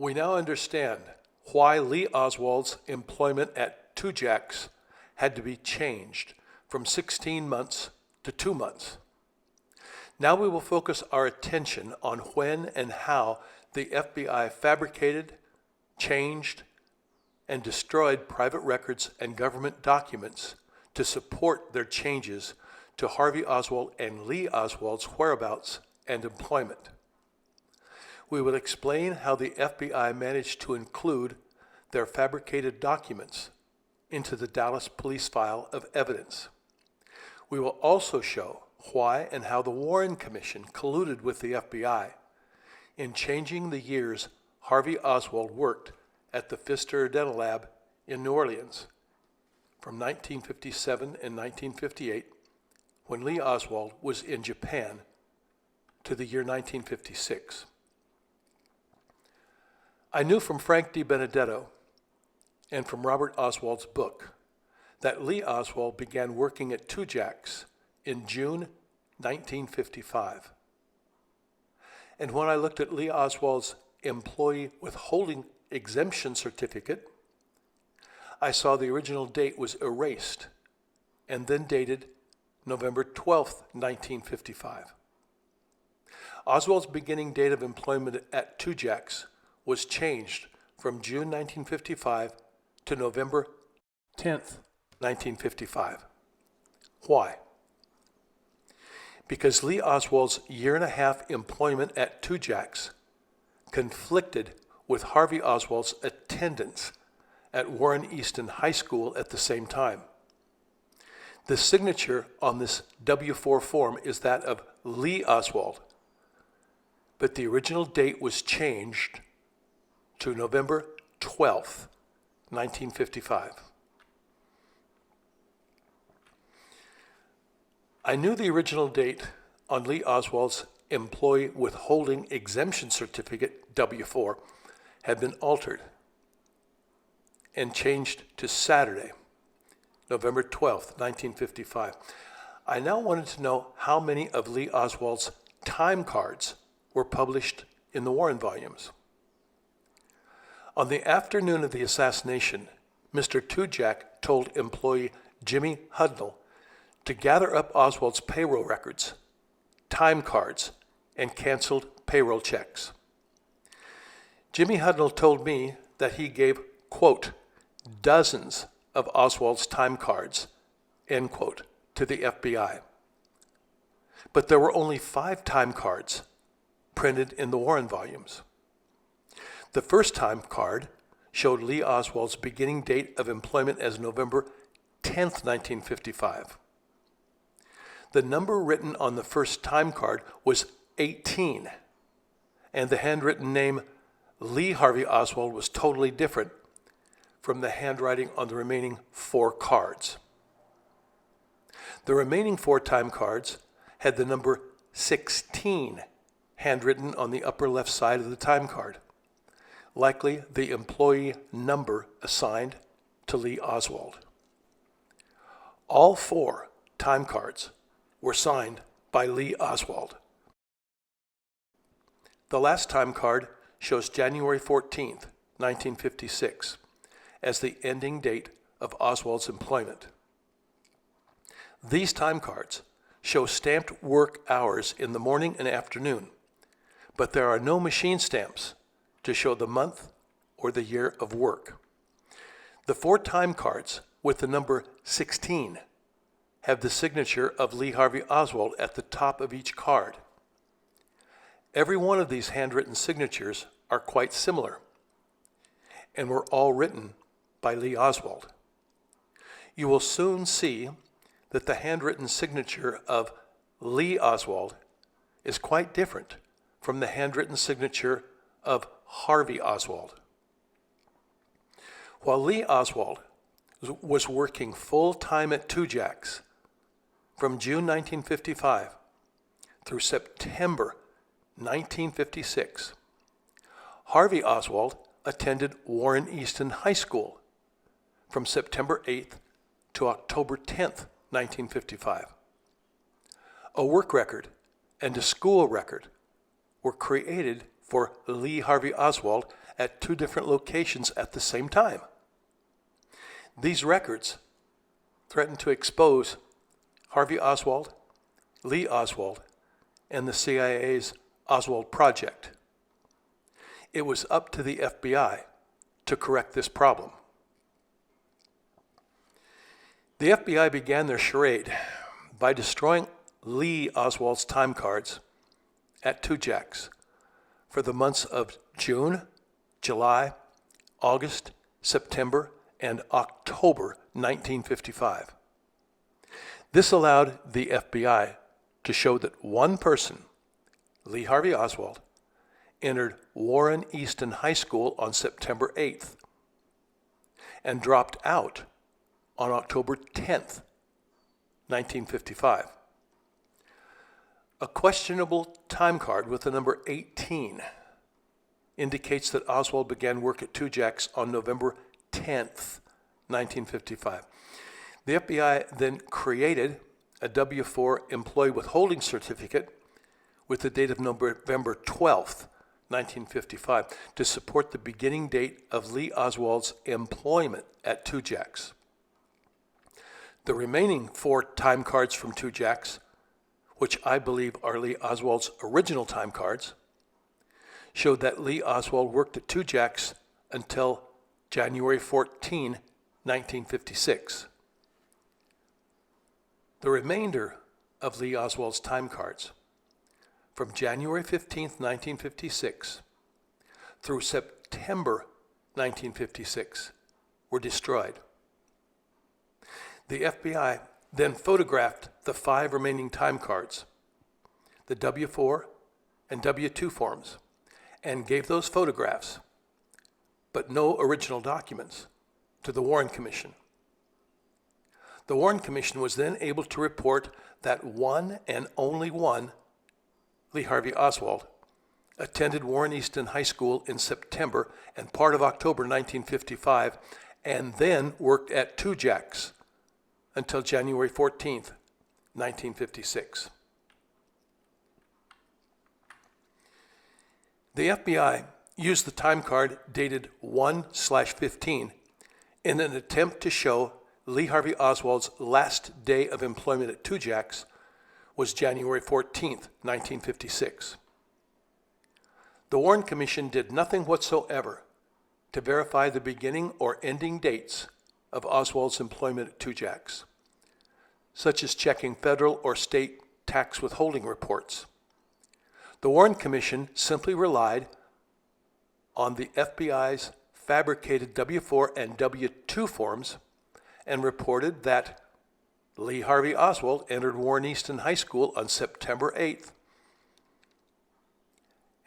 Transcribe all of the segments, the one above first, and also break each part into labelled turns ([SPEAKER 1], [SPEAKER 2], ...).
[SPEAKER 1] We now understand why LEE Oswald's employment at Tujague had to be changed from 16 months to 2 months. Now we will focus our attention on when and how the FBI fabricated, changed, and destroyed private records and government documents to support their changes to Harvey Oswald and LEE Oswald's whereabouts and employment. We will explain how the FBI managed to include their fabricated documents into the Dallas police file of evidence. We will also show why and how the Warren Commission colluded with the FBI in changing the years Harvey Oswald worked at the Pfisterer Dental Lab in New Orleans from 1957 and 1958, when LEE Oswald was in Japan, to the year 1956. I knew from Frank Di Benedetto and from Robert Oswald's book that LEE Oswald began working at Tujague in June 1955. And when I looked at LEE Oswald's employee withholding exemption certificate, I saw the original date was erased and then dated November 12, 1955. Oswald's beginning date of employment at Tujague was changed from June 1955 to November 10th, 1955. Why? Because LEE Oswald's year-and-a-half employment at Tujague conflicted with Harvey Oswald's attendance at Warren Easton High School at the same time. The signature on this W-4 form is that of LEE Oswald, but the original date was changed to November 12th, 1955. I knew the original date on LEE Oswald's employee withholding exemption certificate, W-4, had been altered and changed to Saturday, November 12th, 1955. I now wanted to know how many of LEE Oswald's time cards were published in the Warren volumes. On the afternoon of the assassination, Mr. Tujague told employee Jimmy Hudnall to gather up Oswald's payroll records, time cards, and canceled payroll checks. Jimmy Hudnall told me that he gave, quote, dozens of Oswald's time cards, end quote, to the FBI. But there were only 5 time cards printed in the Warren volumes. The first time card showed LEE Oswald's beginning date of employment as November 10th, 1955. The number written on the first time card was 18, and the handwritten name Lee Harvey Oswald was totally different from the handwriting on the remaining 4 cards. The remaining 4 time cards had the number 16 handwritten on the upper left side of the time card, likely the employee number assigned to LEE Oswald. All 4 time cards were signed by LEE Oswald. The last time card shows January 14th, 1956, as the ending date of Oswald's employment. These time cards show stamped work hours in the morning and afternoon, but there are no machine stamps to show the month or the year of work. The 4 time cards with the number 16 have the signature of Lee Harvey Oswald at the top of each card. Every one of these handwritten signatures are quite similar and were all written by Lee Oswald. You will soon see that the handwritten signature of Lee Oswald is quite different from the handwritten signature of Harvey Oswald. While Lee Oswald was working full-time at Tujague from June 1955 through September 1956, Harvey Oswald attended Warren Easton High School from September 8th to October 10th, 1955. A work record and a school record were created for Lee Harvey Oswald at 2 different locations at the same time. These records threatened to expose Harvey Oswald, Lee Oswald, and the CIA's Oswald Project. It was up to the FBI to correct this problem. The FBI began their charade by destroying Lee Oswald's time cards at Tujague for the months of June, July, August, September, and October 1955. This allowed the FBI to show that one person, Lee Harvey Oswald, entered Warren Easton High School on September 8th and dropped out on October 10th, 1955. A questionable time card with the number 18 indicates that Oswald began work at Tujague on November 10th, 1955. The FBI then created a W-4 employee withholding certificate with the date of November 12th, 1955, to support the beginning date of Lee Oswald's employment at Tujague. The remaining 4 time cards from Tujague, which I believe are Lee Oswald's original time cards, showed that Lee Oswald worked at Tujague until January 14, 1956. The remainder of Lee Oswald's time cards from January 15, 1956 through September 1956 were destroyed. The FBI then photographed the 5 remaining time cards, the W-4 and W-2 forms, and gave those photographs, but no original documents, to the Warren Commission. The Warren Commission was then able to report that one and only one, Lee Harvey Oswald, attended Warren Easton High School in September and part of October 1955, and then worked at Tujague until January 14th, 1956. The FBI used the time card dated 1/15 in an attempt to show Lee Harvey Oswald's last day of employment at Tujague was January 14th, 1956. The Warren Commission did nothing whatsoever to verify the beginning or ending dates of Oswald's employment at Tujague, such as checking federal or state tax withholding reports. The Warren Commission simply relied on the FBI's fabricated W-4 and W-2 forms and reported that Lee Harvey Oswald entered Warren Easton High School on September 8th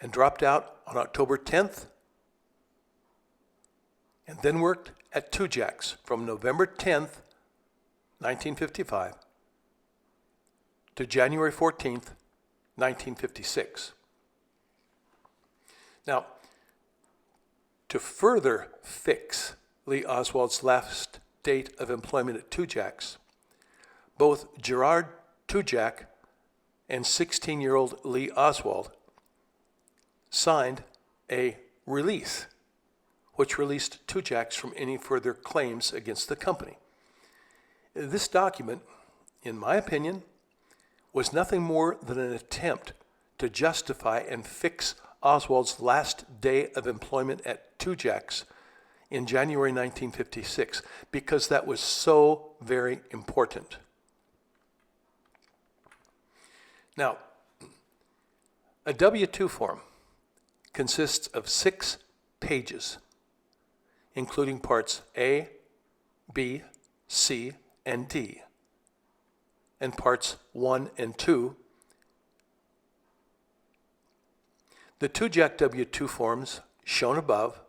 [SPEAKER 1] and dropped out on October 10th, and then worked at Tujague from November 10th, 1955 to January 14th, 1956. Now, to further fix Lee Oswald's last date of employment at Tujague, both Gerard Tujague and 16-year-old Lee Oswald signed a release, which released Tujague from any further claims against the company. This document, in my opinion, was nothing more than an attempt to justify and fix Oswald's last day of employment at Tujague in January 1956, because that was so very important. Now, a W-2 form consists of 6 pages, including parts A, B, C, and D, and parts 1 and 2. The Tujague W-2 forms shown above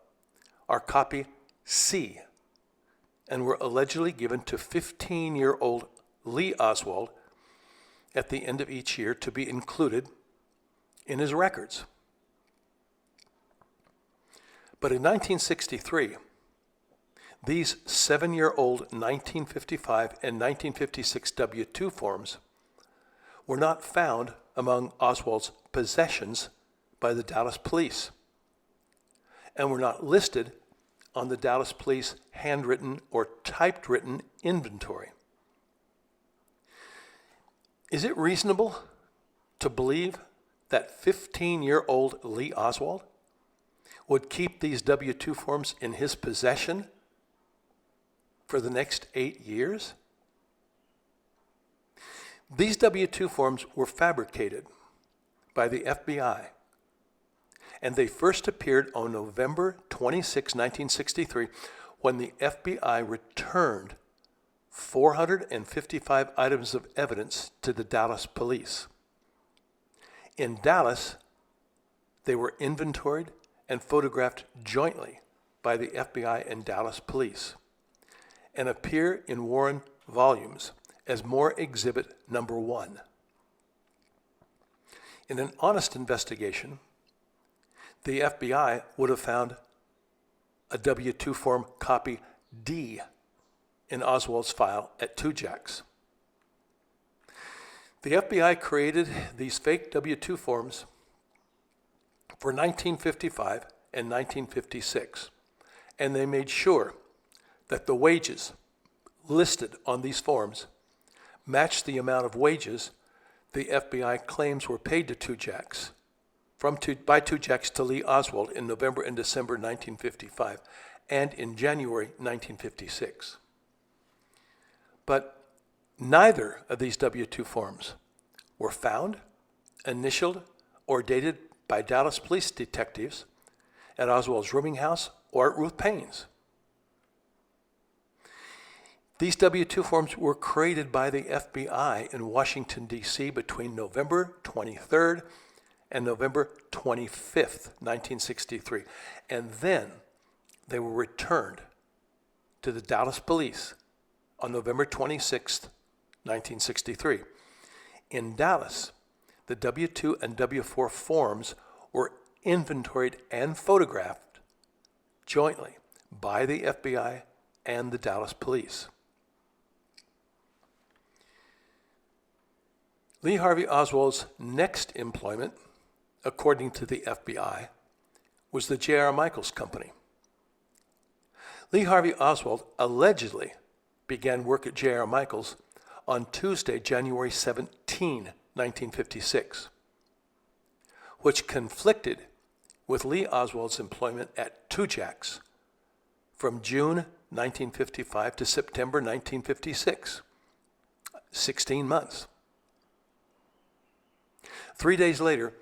[SPEAKER 1] are copy C and were allegedly given to 15-year-old Lee Oswald at the end of each year to be included in his records. But in 1963, these 7-year-old 1955 and 1956 W-2 forms were not found among Oswald's possessions by the Dallas police and were not listed on the Dallas police handwritten or typed written inventory. Is it reasonable to believe that 15-year-old LEE Oswald would keep these W-2 forms in his possession for the next 8 years? These W-2 forms were fabricated by the FBI, and they first appeared on November 26, 1963, when the FBI returned 455 items of evidence to the Dallas police. In Dallas, they were inventoried and photographed jointly by the FBI and Dallas police and appear in Warren volumes as Moore Exhibit Number 1. In an honest investigation, the FBI would have found a W-2 form copy D in Oswald's file at Tujague's. The FBI created these fake W-2 forms for 1955 and 1956, and they made sure that the wages listed on these forms matched the amount of wages the FBI claims were paid to Tujague's by Tujague's to LEE Oswald in November and December 1955 and in January 1956. But neither of these W-2 forms were found, initialed, or dated by Dallas police detectives at Oswald's rooming house or at Ruth Payne's. These W-2 forms were created by the FBI in Washington, D.C. between November 23rd and November 25th, 1963. And then they were returned to the Dallas police on November 26th, 1963. In Dallas, the W-2 and W-4 forms were inventoried and photographed jointly by the FBI and the Dallas police. Lee Harvey Oswald's next employment, according to the FBI, was the J.R. Michaels Company. Lee Harvey Oswald allegedly began work at J.R. Michaels on Tuesday, January 17, 1956, which conflicted with Lee Oswald's employment at Tujague's from June 1955 to September 1956, 16 months. 3 days later,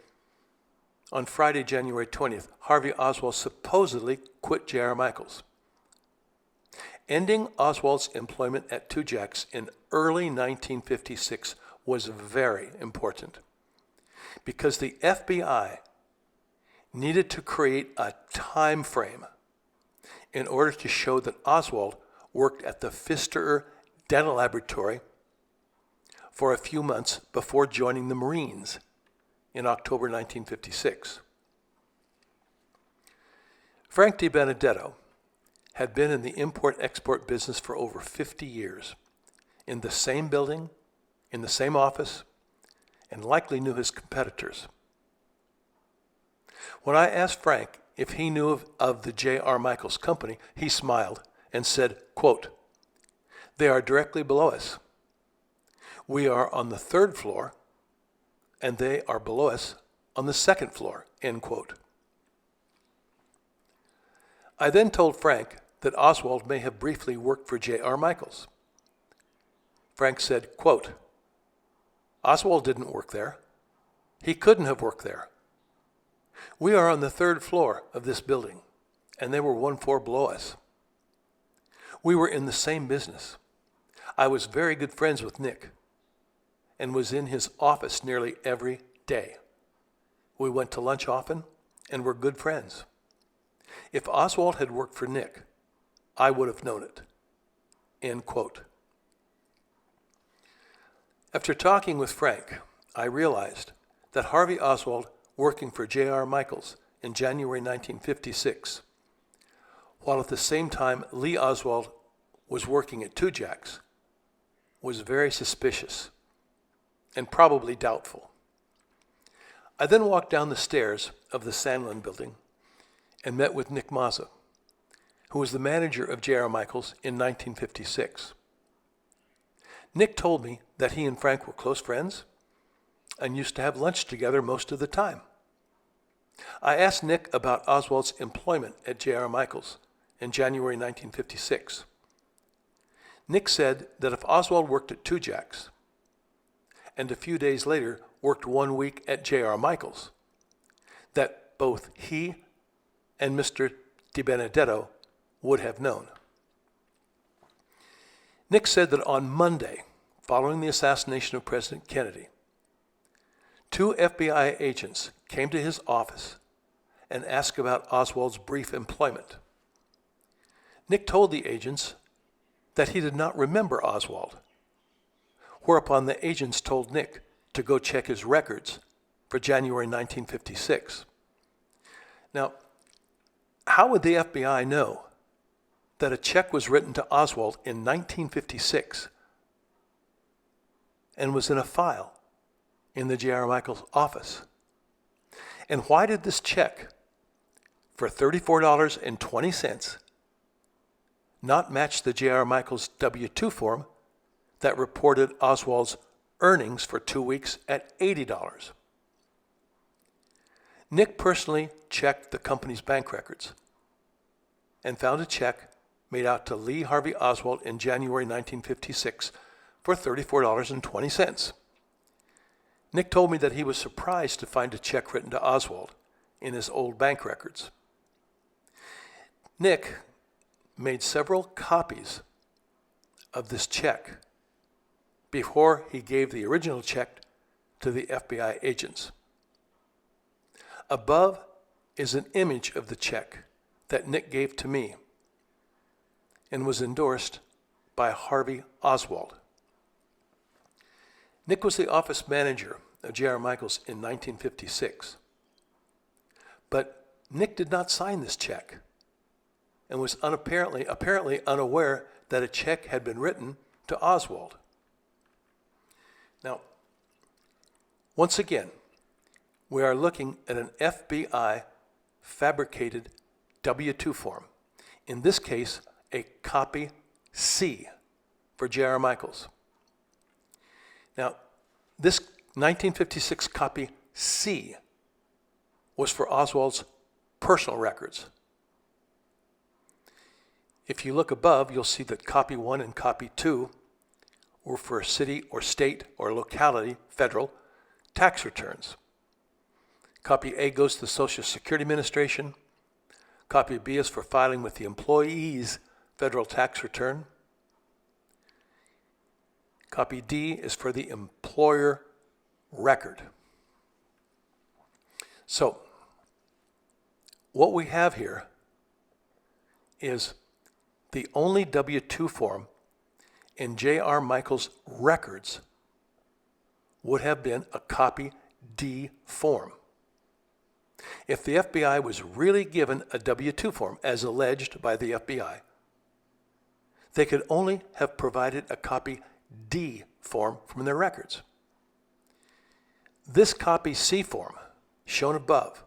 [SPEAKER 1] on Friday, January 20th, Harvey Oswald supposedly quit J.R. Michaels. Ending Oswald's employment at Tujague's in early 1956 was very important because the FBI needed to create a time frame in order to show that Oswald worked at the Pfisterer Dental Laboratory for a few months before joining the Marines in October 1956. Frank DiBenedetto had been in the import-export business for over 50 years, in the same building, in the same office, and likely knew his competitors. When I asked Frank if he knew of the J.R. Michaels Company, he smiled and said, quote, "They are directly below us. We are on the 3rd floor, and they are below us on the 2nd floor," end quote. I then told Frank that Oswald may have briefly worked for J.R. Michaels. Frank said, quote, "Oswald didn't work there. He couldn't have worked there. We are on the 3rd floor of this building, and they were 1 floor below us. We were in the same business. I was very good friends with Nick and was in his office nearly every day. We went to lunch often and were good friends. If Oswald had worked for Nick, I would have known it," end quote. After talking with Frank, I realized that Harvey Oswald working for J.R. Michaels in January 1956, while at the same time Lee Oswald was working at Tujague's, was very suspicious and probably doubtful. I then walked down the stairs of the Sandlin building and met with Nick Mazza, who was the manager of J.R. Michaels in 1956. Nick told me that he and Frank were close friends and used to have lunch together most of the time. I asked Nick about Oswald's employment at J.R. Michaels in January 1956. Nick said that if Oswald worked at Tujague's and a few days later worked 1 week at J.R. Michaels, that both he and Mr. DiBenedetto would have known. Nick said that on Monday, following the assassination of President Kennedy, 2 FBI agents came to his office and asked about Oswald's brief employment. Nick told the agents that he did not remember Oswald, whereupon the agents told Nick to go check his records for January 1956. Now, how would the FBI know that a check was written to Oswald in 1956 and was in a file in the J.R. Michaels office? And why did this check for $34.20 not match the J.R. Michaels W-2 form that reported Oswald's earnings for 2 weeks at $80? Nick personally checked the company's bank records and found a check made out to Lee Harvey Oswald in January 1956 for $34.20. Nick told me that he was surprised to find a check written to Oswald in his old bank records. Nick made several copies of this check before he gave the original check to the FBI agents. Above is an image of the check that Nick gave to me and was endorsed by Harvey Oswald. Nick was the office manager of J.R. Michaels in 1956. But Nick did not sign this check and was apparently unaware that a check had been written to Oswald. Now, once again, we are looking at an FBI fabricated W-2 form. In this case, a copy C for J.R. Michaels. Now, this 1956 copy C was for Oswald's personal records. If you look above, you'll see that copy 1 and copy 2 were for city or state or locality, federal, tax returns. Copy A goes to the Social Security Administration. Copy B is for filing with the employee's federal tax return. Copy D is for the employer record. So, what we have here is the only W-2 form in J.R. Michaels' records would have been a copy D form. If the FBI was really given a W-2 form, as alleged by the FBI, they could only have provided a copy D form from their records. This copy C form, shown above,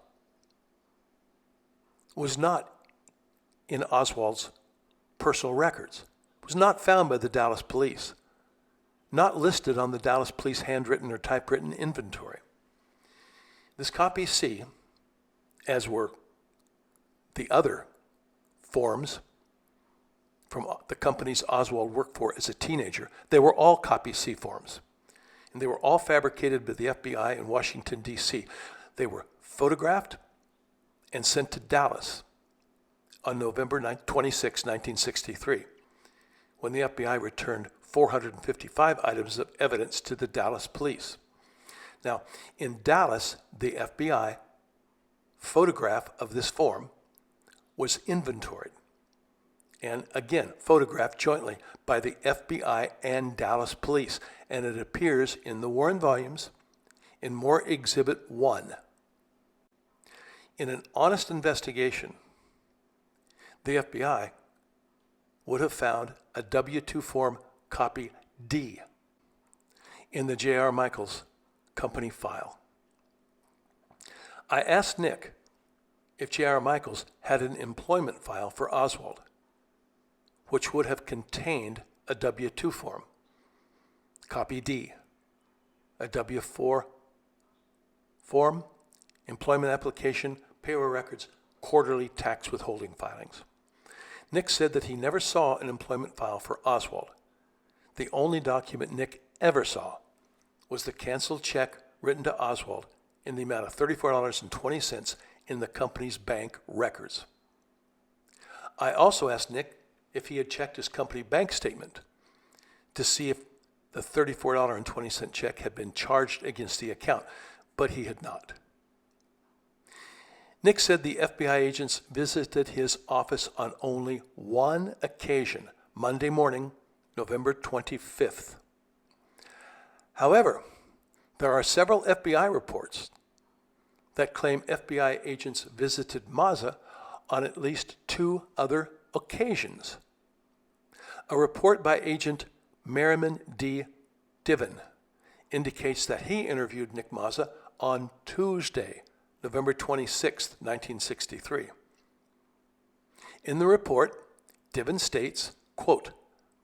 [SPEAKER 1] was not in Oswald's personal records. It was not found by the Dallas police, not listed on the Dallas police handwritten or typewritten inventory. This copy C, as were the other forms from the companies Oswald worked for as a teenager, they were all copy C forms. And they were all fabricated by the FBI in Washington, D.C. They were photographed and sent to Dallas on November 26, 1963, when the FBI returned 455 items of evidence to the Dallas police. Now, in Dallas, the FBI photograph of this form was inventoried and, again, photographed jointly by the FBI and Dallas police, and it appears in the Warren volumes in Moore Exhibit 1. In an honest investigation, the FBI would have found a W-2 form copy D in the J.R. Michaels company file. I asked Nick if J.R. Michaels had an employment file for Oswald, which would have contained a W-2 form, copy D, a W-4 form, employment application, payroll records, quarterly tax withholding filings. Nick said that he never saw an employment file for Oswald. The only document Nick ever saw was the canceled check written to Oswald in the amount of $34.20 in the company's bank records. I also asked Nick if he had checked his company bank statement to see if the $34.20 check had been charged against the account, but he had not. Nick said the FBI agents visited his office on only one occasion, Monday morning, November 25th. However, there are several FBI reports that claim FBI agents visited Mazza on at least 2 other occasions. A report by agent Merriman D. Diven indicates that he interviewed Nick Mazza on Tuesday, November 26, 1963. In the report, Diven states, quote,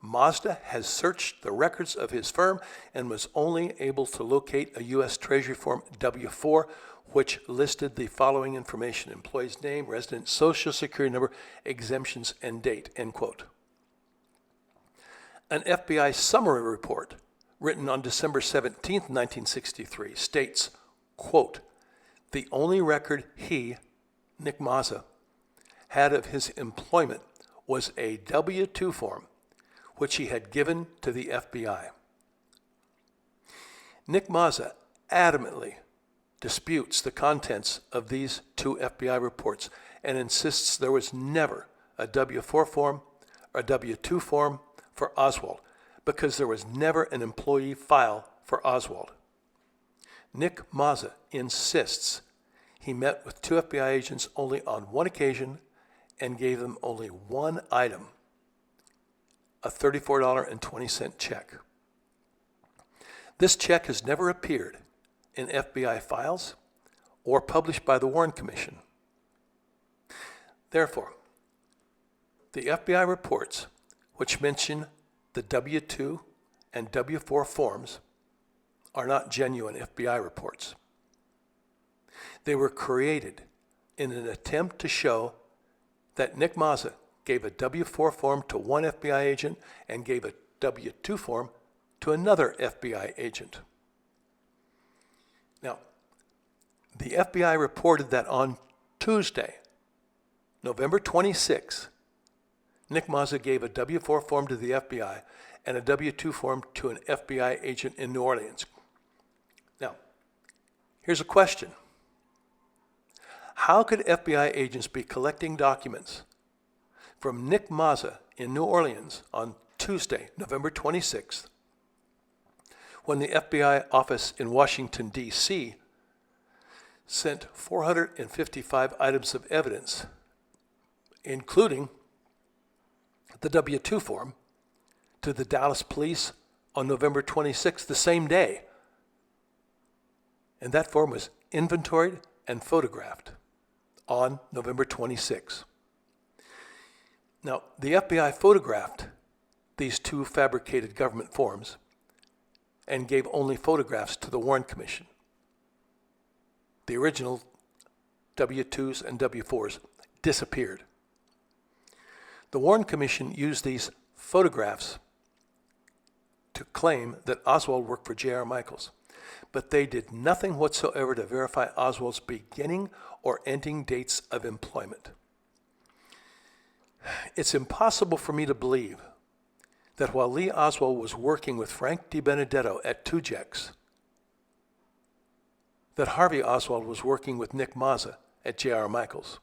[SPEAKER 1] Mazda has searched the records of his firm and was only able to locate a U.S. Treasury Form W-4, which listed the following information: employee's name, resident, social security number, exemptions, and date, end quote. An FBI summary report written on December 17, 1963 states, quote, the only record he, Nick Mazza, had of his employment was a W-2 form, which he had given to the FBI. Nick Mazza adamantly disputes the contents of these 2 FBI reports and insists there was never a W-4 form or a W-2 form for Oswald because there was never an employee file for Oswald. Nick Mazza insists he met with 2 FBI agents only on one occasion and gave them only one item, a $34.20 check. This check has never appeared in FBI files or published by the Warren Commission. Therefore, the FBI reports, which mention the W-2 and W-4 forms, are not genuine FBI reports. They were created in an attempt to show that Nick Mazza gave a W-4 form to one FBI agent and gave a W-2 form to another FBI agent. Now, the FBI reported that on Tuesday, November 26, Nick Mazza gave a W-4 form to the FBI and a W-2 form to an FBI agent in New Orleans. Now, here's a question. How could FBI agents be collecting documents from Nick Mazza in New Orleans on Tuesday, November 26th, when the FBI office in Washington, D.C. sent 455 items of evidence, including the W-2 form, to the Dallas police on November 26th, the same day? And that form was inventoried and photographed on November 26th. Now, the FBI photographed these 2 fabricated government forms and gave only photographs to the Warren Commission. The original W-2s and W-4s disappeared. The Warren Commission used these photographs to claim that Oswald worked for J.R. Michaels, but they did nothing whatsoever to verify Oswald's beginning or ending dates of employment. It's impossible for me to believe that while LEE Oswald was working with Frank DiBenedetto at Tujague, that Harvey Oswald was working with Nick Mazza at J.R. Michaels.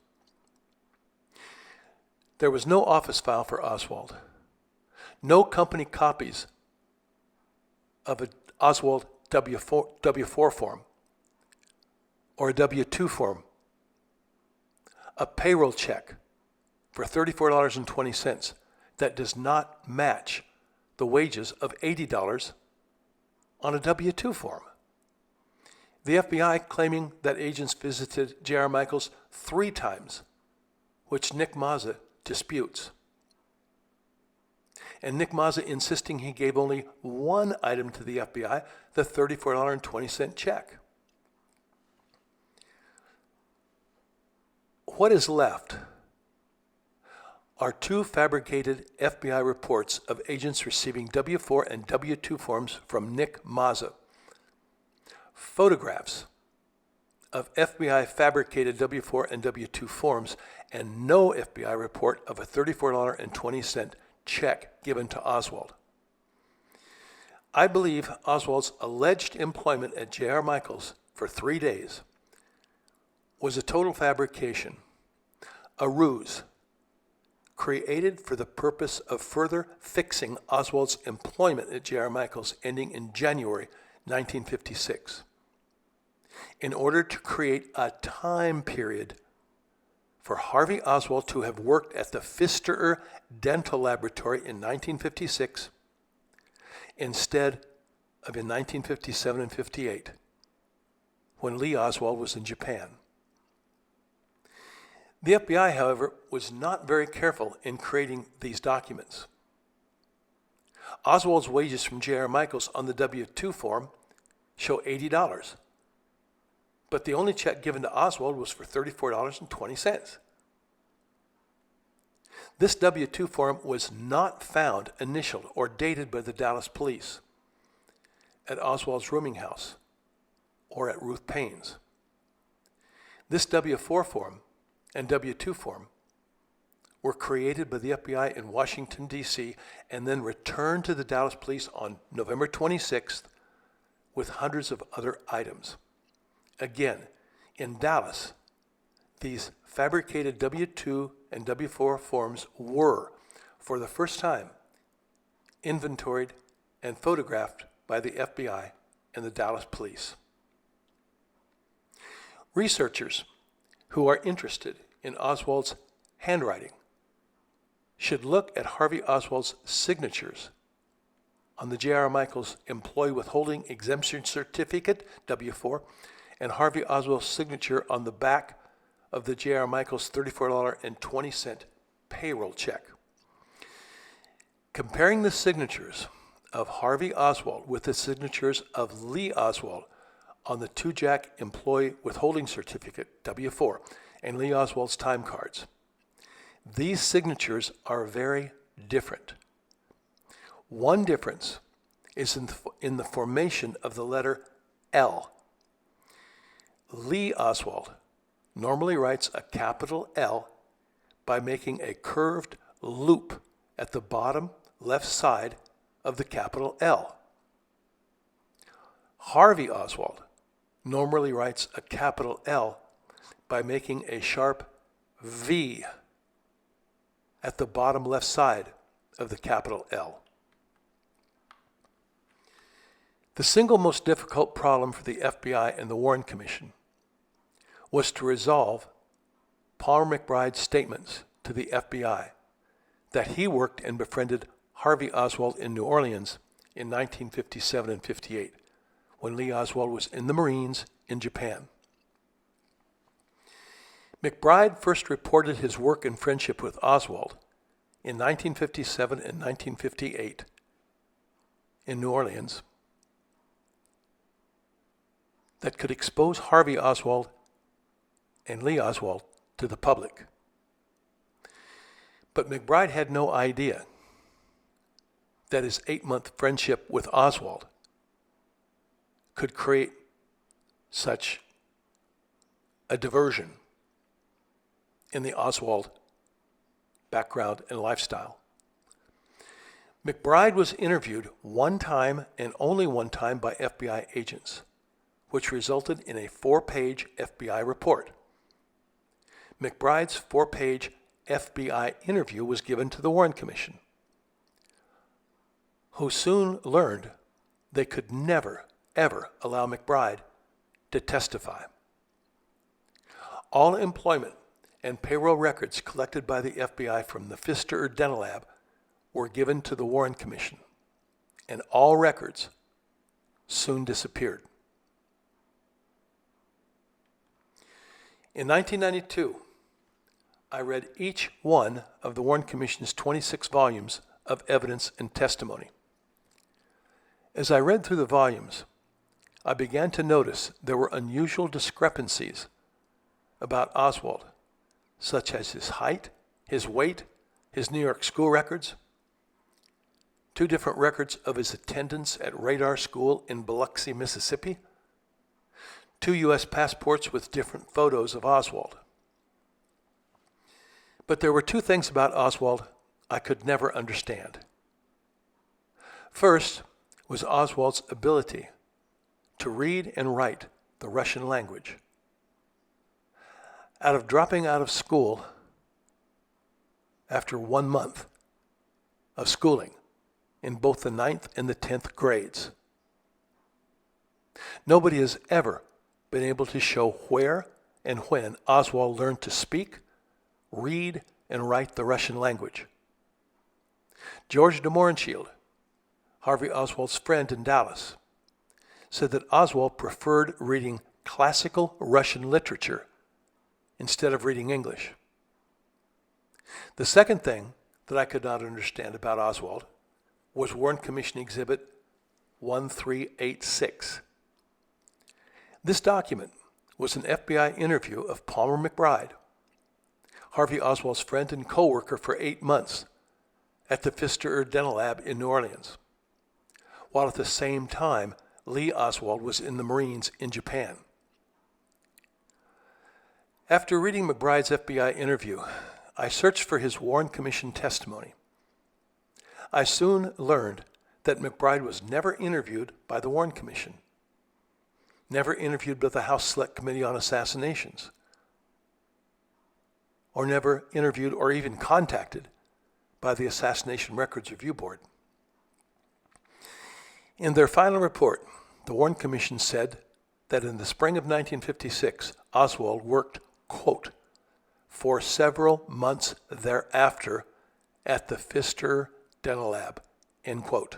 [SPEAKER 1] There was no office file for Oswald, no company copies of an Oswald W-4 form or a W-2 form, a payroll check for $34.20 that does not match the wages of $80 on a W-2 form. The FBI claiming that agents visited J.R. Michaels 3 times, which Nick Mazza disputes. And Nick Mazza insisting he gave only one item to the FBI, the $34.20 check. What is left are 2 fabricated FBI reports of agents receiving W-4 and W-2 forms from Nick Mazza, photographs of FBI fabricated W-4 and W-2 forms, and no FBI report of a $34.20 check given to Oswald. I believe Oswald's alleged employment at J.R. Michaels for 3 days was a total fabrication, a ruse, created for the purpose of further fixing Oswald's employment at J.R. Michaels ending in January 1956, in order to create a time period for Harvey Oswald to have worked at the Pfisterer Dental Laboratory in 1956 instead of in 1957 and 58, when LEE Oswald was in Japan. The FBI, however, was not very careful in creating these documents. Oswald's wages from J.R. Michaels on the W-2 form show $80, but the only check given to Oswald was for $34.20. This W-2 form was not found, initialed, or dated by the Dallas police at Oswald's rooming house or at Ruth Payne's. This W-4 form and W-2 form were created by the FBI in Washington, D.C., and then returned to the Dallas police on November 26th with hundreds of other items. Again, in Dallas, these fabricated W-2 and W-4 forms were, for the first time, inventoried and photographed by the FBI and the Dallas police. Researchers who are interested in Oswald's handwriting should look at Harvey Oswald's signatures on the J.R. Michaels Employee Withholding Exemption Certificate, W-4, and Harvey Oswald's signature on the back of the J.R. Michaels $34.20 payroll check. Comparing the signatures of Harvey Oswald with the signatures of LEE Oswald on the Tujague Employee Withholding Certificate, W-4, and LEE Oswald's time cards. These signatures are very different. One difference is in the formation of the letter L. LEE Oswald normally writes a capital L by making a curved loop at the bottom left side of the capital L. Harvey Oswald normally writes a capital L by making a sharp V at the bottom left side of the capital L. The single most difficult problem for the FBI and the Warren Commission was to resolve Paul McBride's statements to the FBI that he worked and befriended Harvey Oswald in New Orleans in 1957 and 58, when LEE Oswald was in the Marines in Japan. McBride first reported his work and friendship with Oswald in 1957 and 1958 in New Orleans that could expose Harvey Oswald and LEE Oswald to the public. But McBride had no idea that his 8-month friendship with Oswald could create such a diversion in the Oswald background and lifestyle. McBride was interviewed one time and only one time by FBI agents, which resulted in a 4-page FBI report. McBride's 4-page FBI interview was given to the Warren Commission, who soon learned they could never, ever allow McBride to testify. All employment and payroll records collected by the FBI from the Pfisterer Dental Lab were given to the Warren Commission, and all records soon disappeared. In 1992, I read each one of the Warren Commission's 26 volumes of evidence and testimony. As I read through the volumes, I began to notice there were unusual discrepancies about Oswald, such as his height, his weight, his New York school records, 2 different records of his attendance at Radar School in Biloxi, Mississippi, 2 U.S. passports with different photos of Oswald. But there were 2 things about Oswald I could never understand. First was Oswald's ability to read and write the Russian language. Out of dropping out of school after 1 month of schooling in both the 9th and the 10th grades, nobody has ever been able to show where and when Oswald learned to speak, read, and write the Russian language. George de Mohrenschildt, Harvey Oswald's friend in Dallas, said that Oswald preferred reading classical Russian literature instead of reading English. The second thing that I could not understand about Oswald was Warren Commission Exhibit 1386. This document was an FBI interview of Palmer McBride, Harvey Oswald's friend and co-worker for 8 months at the Pfisterer Dental Lab in New Orleans, while at the same time LEE Oswald was in the Marines in Japan. After reading McBride's FBI interview, I searched for his Warren Commission testimony. I soon learned that McBride was never interviewed by the Warren Commission, never interviewed by the House Select Committee on Assassinations, or never interviewed or even contacted by the Assassination Records Review Board. In their final report, the Warren Commission said that in the spring of 1956, Oswald worked, quote, for several months thereafter at the Pfisterer Dental Lab, end quote.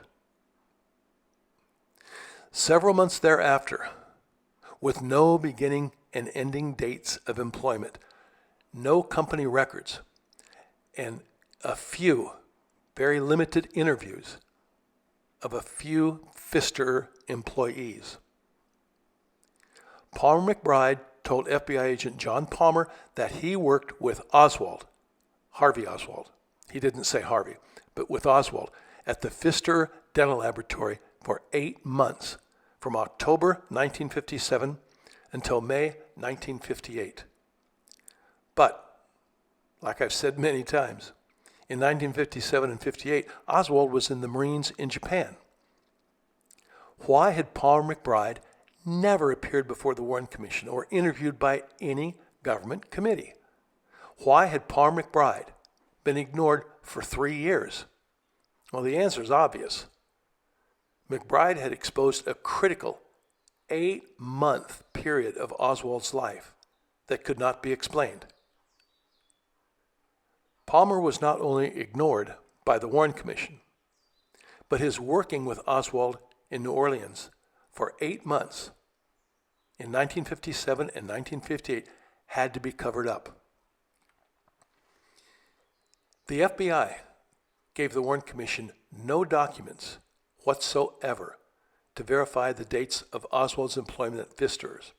[SPEAKER 1] Several months thereafter, with no beginning and ending dates of employment, no company records, and a few very limited interviews of a few Pfisterer employees. Palmer McBride told FBI agent John Palmer that he worked with Oswald, Harvey Oswald, he didn't say Harvey, but with Oswald, at the Pfisterer Dental Laboratory for 8 months, from October 1957 until May 1958. But, like I've said many times, in 1957 and 58, Oswald was in the Marines in Japan. Why had Palmer McBride never appeared before the Warren Commission or interviewed by any government committee? Why had Palmer McBride been ignored for 3 years? Well, the answer is obvious. McBride had exposed a critical 8-month period of Oswald's life that could not be explained. Palmer was not only ignored by the Warren Commission, but his working with Oswald in New Orleans for 8 months in 1957 and 1958 had to be covered up. The FBI gave the Warren Commission no documents whatsoever to verify the dates of Oswald's employment at Pfisterer's.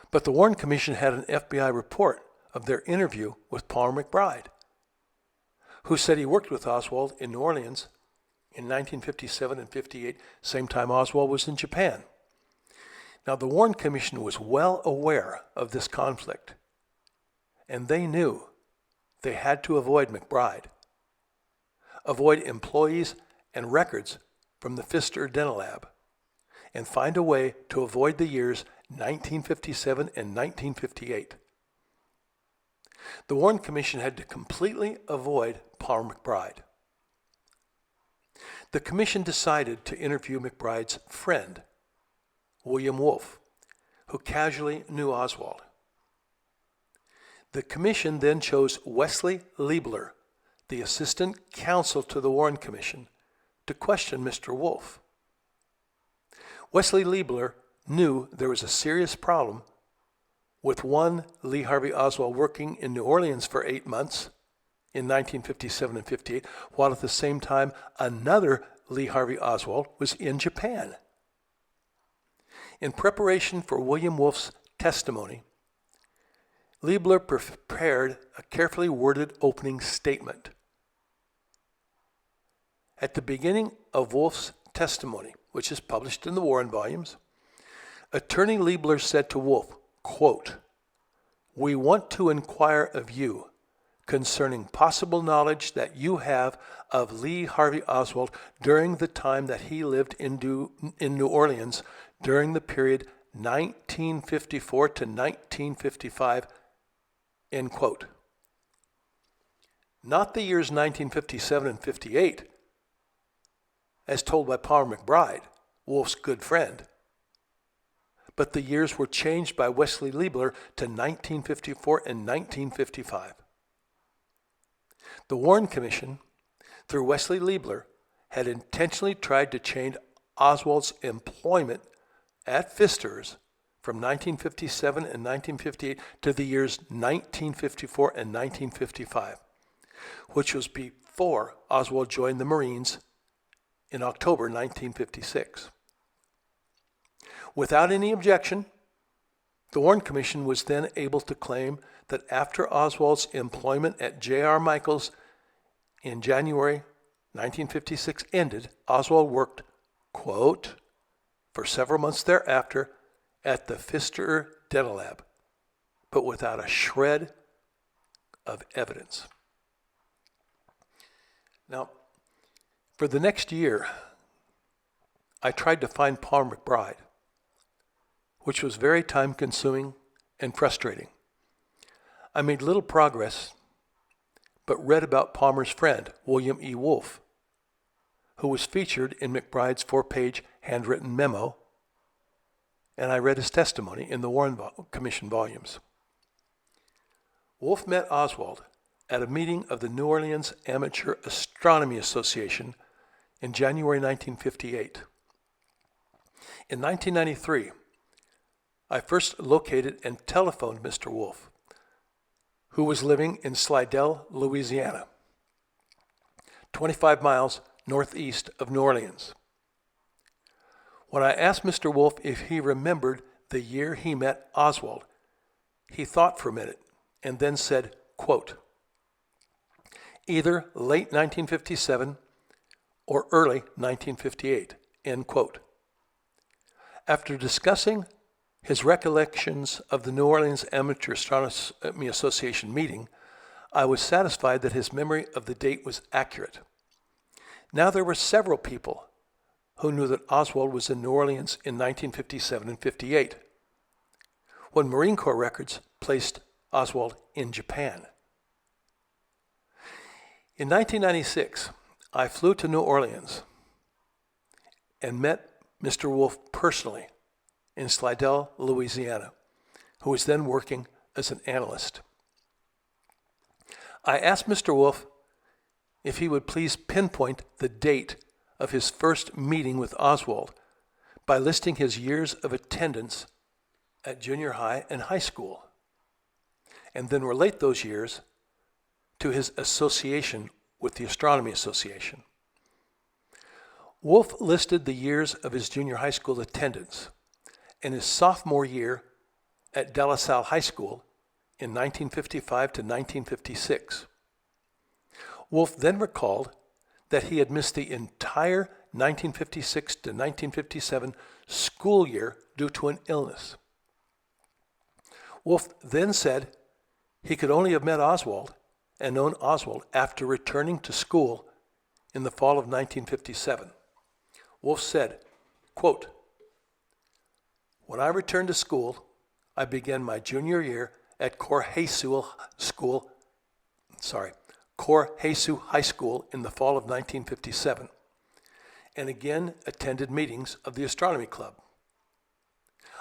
[SPEAKER 1] But the Warren Commission had an FBI report of their interview with Palmer McBride, who said he worked with Oswald in New Orleans in 1957 and 58, same time Oswald was in Japan. Now, the Warren Commission was well aware of this conflict, and they knew they had to avoid McBride, avoid employees and records from the Pfisterer Dental Lab, and find a way to avoid the years 1957 and 1958. The Warren Commission had to completely avoid Palmer McBride. The commission decided to interview McBride's friend, William Wolfe, who casually knew Oswald. The commission then chose Wesley Liebler, the assistant counsel to the Warren Commission, to question Mr. Wolfe. Wesley Liebler knew there was a serious problem with one Lee Harvey Oswald working in New Orleans for 8 months in 1957 and 58, while at the same time another Lee Harvey Oswald was in Japan. In preparation for William Wolf's testimony, Liebler prepared a carefully worded opening statement. At the beginning of Wolf's testimony, which is published in the Warren volumes, Attorney Liebler said to Wolf, quote, "We want to inquire of you concerning possible knowledge that you have of Lee Harvey Oswald during the time that he lived in New Orleans during the period 1954 to 1955, end quote. Not the years 1957 and 58, as told by Paul McBride, Wolf's good friend, but the years were changed by Wesley Liebler to 1954 and 1955. The Warren Commission, through Wesley Liebler, had intentionally tried to change Oswald's employment at Pfisterer's from 1957 and 1958 to the years 1954 and 1955, which was before Oswald joined the Marines in October 1956. Without any objection, the Warren Commission was then able to claim that after Oswald's employment at J.R. Michaels in January 1956 ended, Oswald worked, quote, for several months thereafter at the Pfisterer Dental Lab, but without a shred of evidence. Now, for the next year, I tried to find Paul McBride, which was very time-consuming and frustrating. I made little progress, but read about Palmer's friend, William E. Wolf, who was featured in McBride's 4-page handwritten memo, and I read his testimony in the Warren Commission volumes. Wolf met Oswald at a meeting of the New Orleans Amateur Astronomy Association in January 1958. In 1993, I first located and telephoned Mr. Wolf, who was living in Slidell, Louisiana, 25 miles northeast of New Orleans. When I asked Mr. Wolf if he remembered the year he met Oswald, he thought for a minute and then said, quote, either late 1957 or early 1958, end quote. After discussing his recollections of the New Orleans Amateur Astronomy Association meeting, I was satisfied that his memory of the date was accurate. Now there were several people who knew that Oswald was in New Orleans in 1957 and 58, when Marine Corps records placed Oswald in Japan. In 1996, I flew to New Orleans and met Mr. Wolf personally in Slidell, Louisiana, who was then working as an analyst. I asked Mr. Wolf if he would please pinpoint the date of his first meeting with Oswald by listing his years of attendance at junior high and high school, and then relate those years to his association with the Astronomy Association. Wolf listed the years of his junior high school attendance and his sophomore year at De La Salle High School in 1955 to 1956. Wolf then recalled that he had missed the entire 1956 to 1957 school year due to an illness. Wolf then said he could only have met Oswald and known Oswald after returning to school in the fall of 1957. Wolf said, quote, when I returned to school, I began my junior year at Cor Jesu High School in the fall of 1957, and again attended meetings of the Astronomy Club.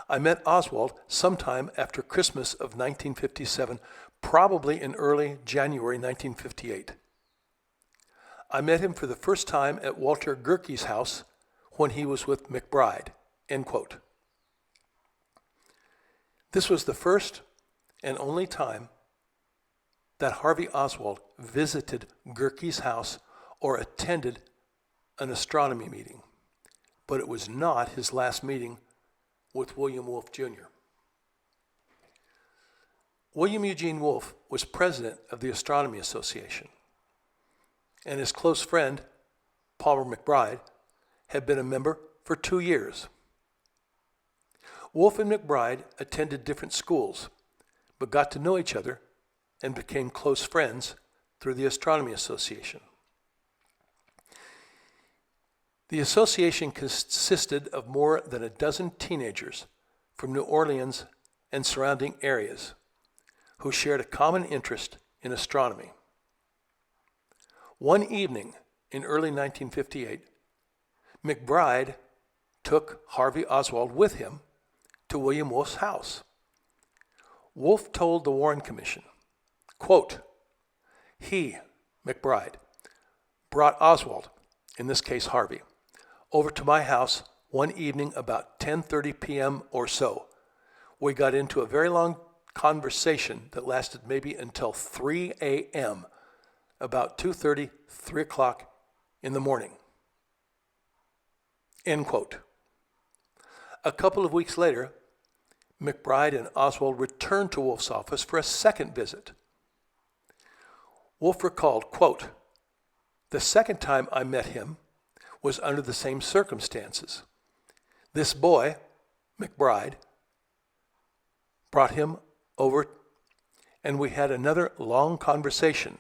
[SPEAKER 1] I met Oswald sometime after Christmas of 1957, probably in early January 1958. I met him for the first time at Walter Gerke's house when he was with McBride, end quote. This was the first and only time that Harvey Oswald visited Gerke's house or attended an astronomy meeting, but it was not his last meeting with William Wolfe Jr. William Eugene Wolfe was president of the Astronomy Association, and his close friend, Palmer McBride, had been a member for 2 years. Wolfe and McBride attended different schools, but got to know each other and became close friends through the Astronomy Association. The association consisted of more than a dozen teenagers from New Orleans and surrounding areas who shared a common interest in astronomy. One evening in early 1958, McBride took Harvey Oswald with him to William Wolfe's house. Wolfe told the Warren Commission, quote, he, McBride, brought Oswald, in this case Harvey, over to my house one evening about 10:30 p.m. or so. We got into a very long conversation that lasted maybe until 3 a.m., about 2:30, 3 o'clock in the morning. End quote. A couple of weeks later, McBride and Oswald returned to Wolfe's office for a second visit. Wolfe recalled, quote, the second time I met him was under the same circumstances. This boy, McBride, brought him over and we had another long conversation.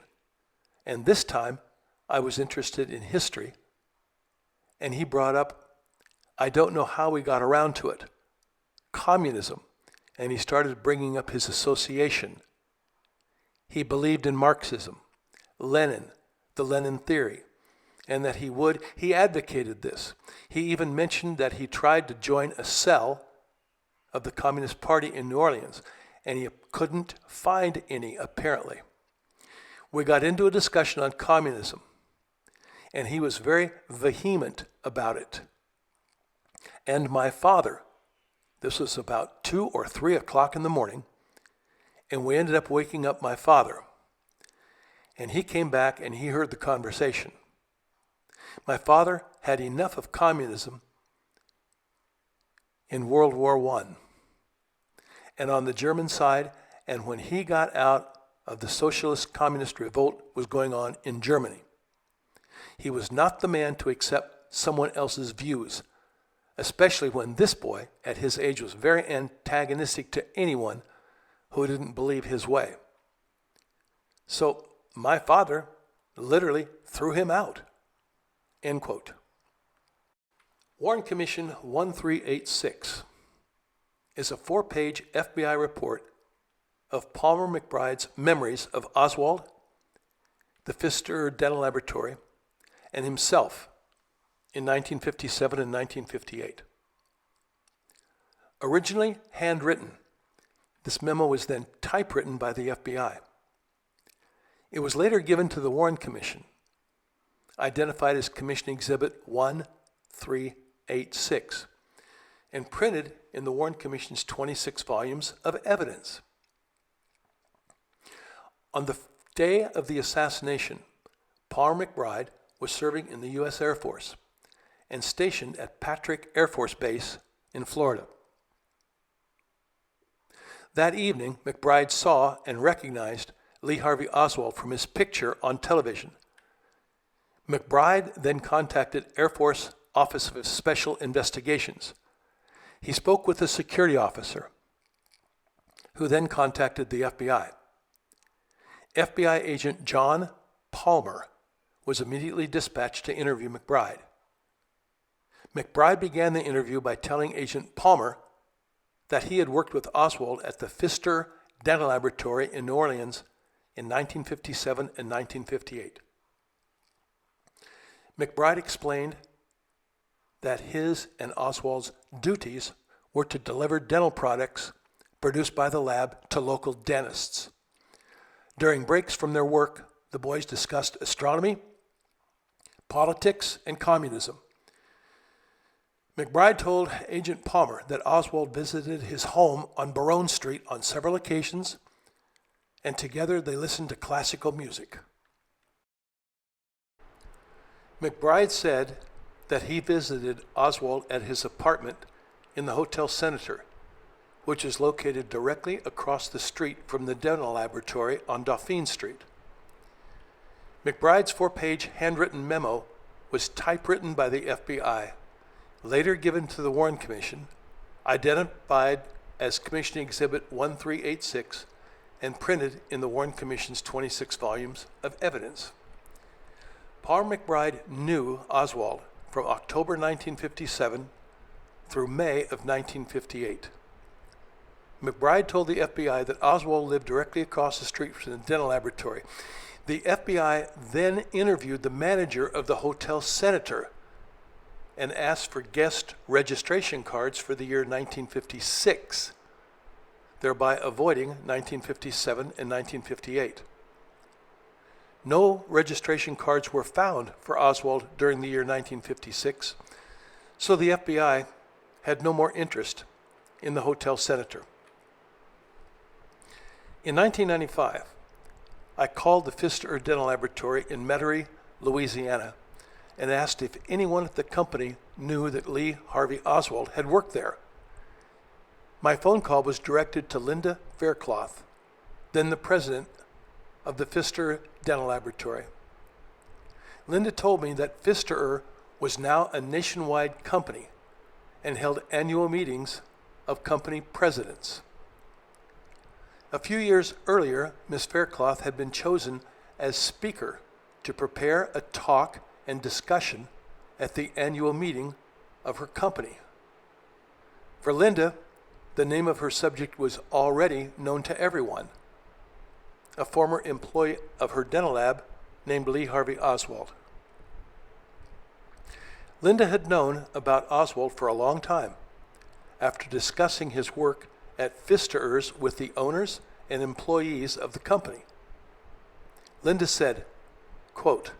[SPEAKER 1] And this time I was interested in history and he brought up, I don't know how we got around to it, communism, and he started bringing up his association. He believed in Marxism, Lenin, the Lenin theory, and that he advocated this. He even mentioned that he tried to join a cell of the Communist Party in New Orleans, and he couldn't find any, apparently. We got into a discussion on communism, and he was very vehement about it. And my father, this was about 2 or 3 o'clock in the morning, and we ended up waking up my father. And he came back and he heard the conversation. My father had enough of communism in World War I. And on the German side, and when he got out of the socialist communist revolt was going on in Germany, he was not the man to accept someone else's views, especially when this boy, at his age, was very antagonistic to anyone who didn't believe his way. So my father literally threw him out. End quote. Warren Commission 1386 is a 4-page FBI report of Palmer McBride's memories of Oswald, the Pfisterer Dental Laboratory, and himself in 1957 and 1958. Originally handwritten, this memo was then typewritten by the FBI. It was later given to the Warren Commission, identified as Commission Exhibit 1386, and printed in the Warren Commission's 26 volumes of evidence. On the day of the assassination, Paul McBride was serving in the U.S. Air Force and stationed at Patrick Air Force Base in Florida. That evening, McBride saw and recognized Lee Harvey Oswald from his picture on television. McBride then contacted Air Force Office of Special Investigations. He spoke with a security officer, who then contacted the FBI. FBI agent John Palmer was immediately dispatched to interview McBride. McBride began the interview by telling Agent Palmer that he had worked with Oswald at the Pfisterer Dental Laboratory in New Orleans in 1957 and 1958. McBride explained that his and Oswald's duties were to deliver dental products produced by the lab to local dentists. During breaks from their work, the boys discussed astronomy, politics, and communism. McBride told Agent Palmer that Oswald visited his home on Barone Street on several occasions and together they listened to classical music. McBride said that he visited Oswald at his apartment in the Hotel Senator, which is located directly across the street from the dental laboratory on Dauphine Street. McBride's 4-page handwritten memo was typewritten by the FBI, later given to the Warren Commission, identified as Commission Exhibit 1386, and printed in the Warren Commission's 26 volumes of evidence. Paul McBride knew Oswald from October 1957 through May of 1958. McBride told the FBI that Oswald lived directly across the street from the dental laboratory. The FBI then interviewed the manager of the Hotel Senator and asked for guest registration cards for the year 1956, thereby avoiding 1957 and 1958. No registration cards were found for Oswald during the year 1956, so the FBI had no more interest in the Hotel Senator. In 1995, I called the Pfisterer Dental Laboratory in Metairie, Louisiana, and asked if anyone at the company knew that Lee Harvey Oswald had worked there. My phone call was directed to Linda Faircloth, then the president of the Pfisterer Dental Laboratory. Linda told me that Pfisterer was now a nationwide company and held annual meetings of company presidents. A few years earlier, Ms. Faircloth had been chosen as speaker to prepare a talk and discussion at the annual meeting of her company. For Linda, the name of her subject was already known to everyone: a former employee of her dental lab named Lee Harvey Oswald. Linda had known about Oswald for a long time. After discussing his work at Pfisterer's with the owners and employees of the company, Linda said, quote,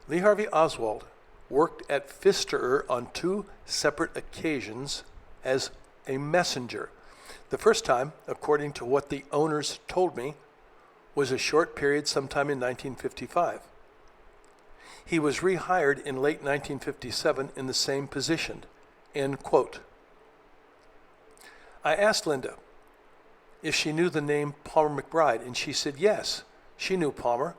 [SPEAKER 1] "Lee Harvey Oswald worked at Pfisterer on 2 separate occasions as a messenger. The first time, according to what the owners told me, was a short period sometime in 1955. He was rehired in late 1957 in the same position." End quote. I asked Linda if she knew the name Palmer McBride, and she said yes, she knew Palmer,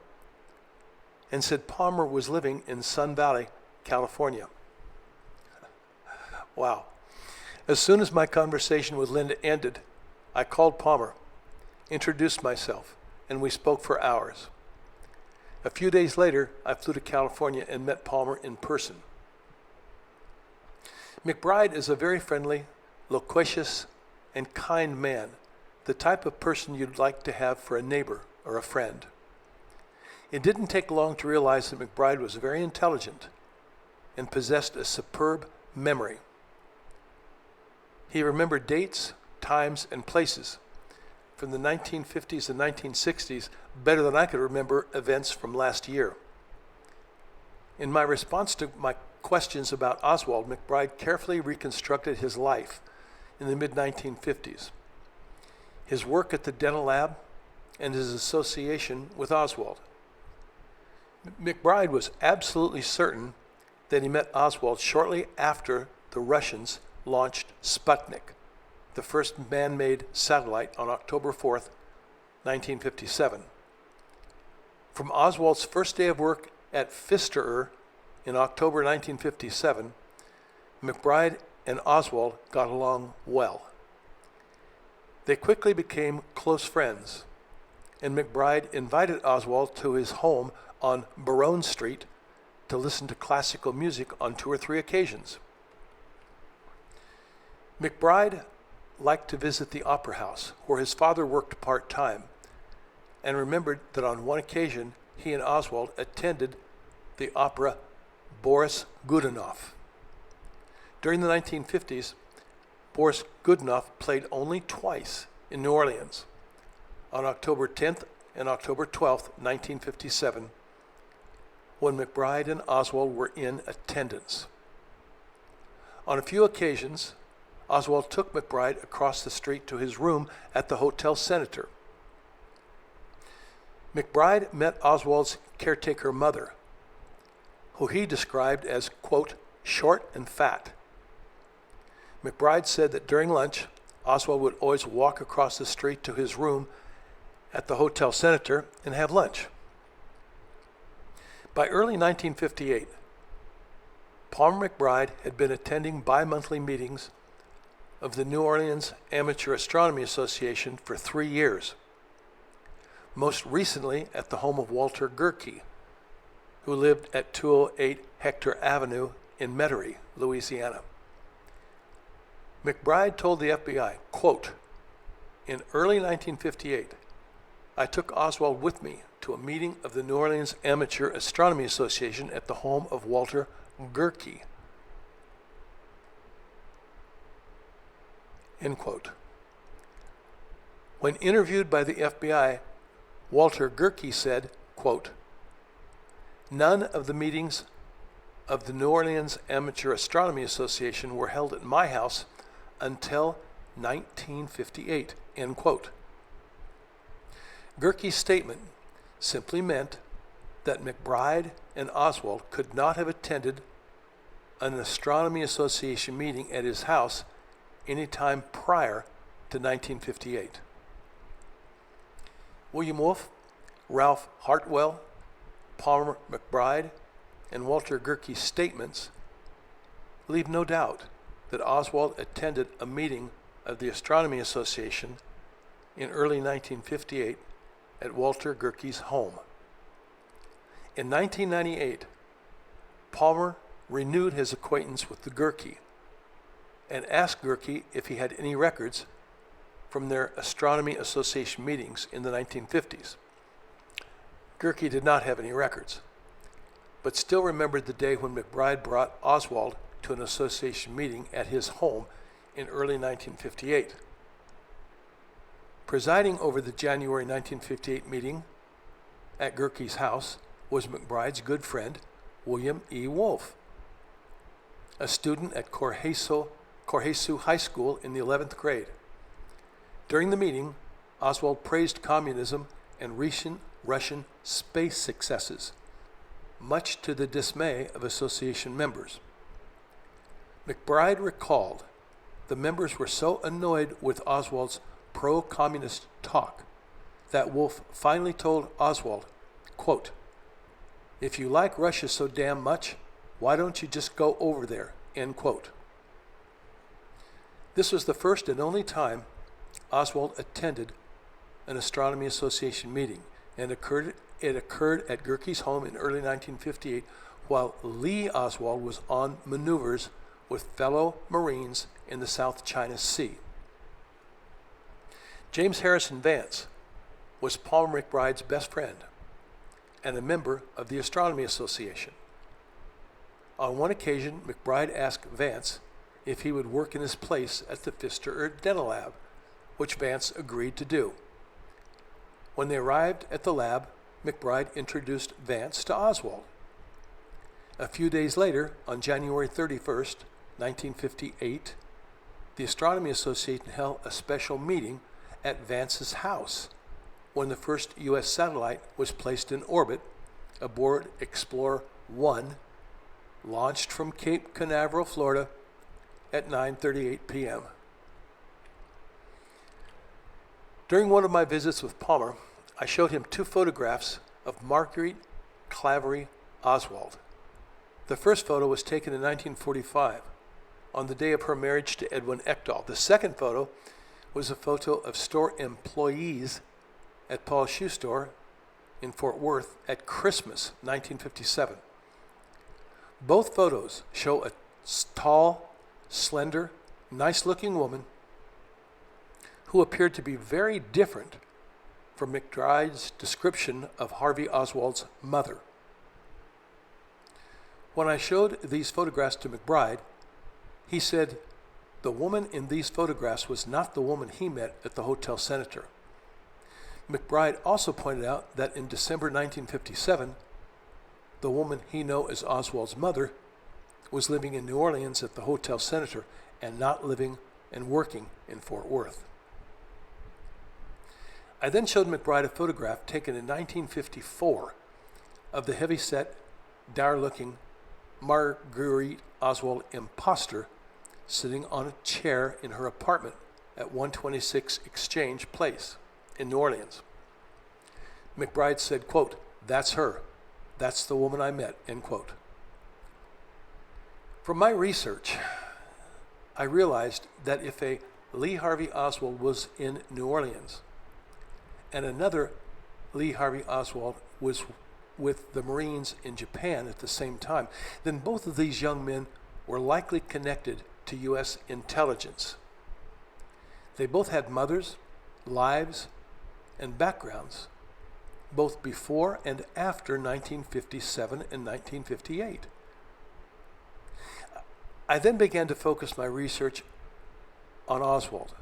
[SPEAKER 1] and said Palmer was living in Sun Valley, California. Wow. As soon as my conversation with Linda ended, I called Palmer, introduced myself, and we spoke for hours. A few days later, I flew to California and met Palmer in person. McBride is a very friendly, loquacious, and kind man, the type of person you'd like to have for a neighbor or a friend. It didn't take long to realize that McBride was very intelligent and possessed a superb memory. He remembered dates, times, and places from the 1950s and 1960s better than I could remember events from last year. In my response to my questions about Oswald, McBride carefully reconstructed his life in the mid-1950s, his work at the dental lab, and his association with Oswald. McBride was absolutely certain that he met Oswald shortly after the Russians launched Sputnik, the first man-made satellite, on October 4th, 1957. From Oswald's first day of work at Pfisterer in October 1957, McBride and Oswald got along well. They quickly became close friends, and McBride invited Oswald to his home on Barone Street to listen to classical music on 2 or 3 occasions. McBride liked to visit the Opera House, where his father worked part-time, and remembered that on one occasion he and Oswald attended the opera Boris Godunov. During the 1950s, Boris Godunov played only twice in New Orleans, on October 10th and October 12th, 1957, when McBride and Oswald were in attendance. On a few occasions, Oswald took McBride across the street to his room at the Hotel Senator. McBride met Oswald's caretaker mother, who he described as, quote, short and fat. McBride said that during lunch, Oswald would always walk across the street to his room at the Hotel Senator and have lunch. By early 1958, Palmer McBride had been attending bi-monthly meetings of the New Orleans Amateur Astronomy Association for 3 years, most recently at the home of Walter Gerke, who lived at 208 Hector Avenue in Metairie, Louisiana. McBride told the FBI, quote, in early 1958, I took Oswald with me to a meeting of the New Orleans Amateur Astronomy Association at the home of Walter Gerke. End quote. When interviewed by the FBI, Walter Gerke said, quote, none of the meetings of the New Orleans Amateur Astronomy Association were held at my house until 1958, end quote. Gerke's statement simply meant that McBride and Oswald could not have attended an Astronomy Association meeting at his house any time prior to 1958. William Wolfe, Ralph Hartwell, Palmer McBride, and Walter Gerke's statements leave no doubt that Oswald attended a meeting of the Astronomy Association in early 1958 at Walter Gerke's home. In 1998, Palmer renewed his acquaintance with the Gerke and asked Gerke if he had any records from their Astronomy Association meetings in the 1950s. Gerke did not have any records, but still remembered the day when McBride brought Oswald to an association meeting at his home in early 1958. Presiding over the January 1958 meeting at Gerke's house was McBride's good friend, William E. Wolfe, a student at Corhesu High School in the 11th grade. During the meeting, Oswald praised communism and recent Russian space successes, much to the dismay of association members. McBride recalled the members were so annoyed with Oswald's pro-communist talk that Wolfe finally told Oswald, quote, if you like Russia so damn much, why don't you just go over there, end quote. This was the first and only time Oswald attended an Astronomy Association meeting, and it occurred at Gerke's home in early 1958 while LEE Oswald was on maneuvers with fellow Marines in the South China Sea. James Harrison Vance was Palmer McBride's best friend and a member of the Astronomy Association. On one occasion, McBride asked Vance if he would work in his place at the Pfisterer Dental Lab, which Vance agreed to do. When they arrived at the lab, McBride introduced Vance to Oswald. A few days later, on January 31st, 1958, the Astronomy Association held a special meeting at Vance's house when the first U.S. satellite was placed in orbit aboard Explorer 1, launched from Cape Canaveral, Florida at 9:38 p.m. During one of my visits with Palmer, I showed him 2 photographs of Marguerite Claverie Oswald. The first photo was taken in 1945, on the day of her marriage to Edwin Ekdahl. The second photo was a photo of store employees at Paul's Shoe Store in Fort Worth at Christmas 1957. Both photos show a tall, slender, nice-looking woman who appeared to be very different from McBride's description of Harvey Oswald's mother. When I showed these photographs to McBride, he said the woman in these photographs was not the woman he met at the Hotel Senator. McBride also pointed out that in December 1957, the woman he knew as Oswald's mother was living in New Orleans at the Hotel Senator and not living and working in Fort Worth. I then showed McBride a photograph taken in 1954 of the heavy-set, dour-looking Marguerite Oswald imposter sitting on a chair in her apartment at 126 Exchange Place in New Orleans. McBride said, quote, "That's her. That's the woman I met," end quote. From my research, I realized that if a Lee Harvey Oswald was in New Orleans and another Lee Harvey Oswald was with the Marines in Japan at the same time, then both of these young men were likely connected to U.S. intelligence. They both had mothers, lives, and backgrounds, both before and after 1957 and 1958. I then began to focus my research on Oswald,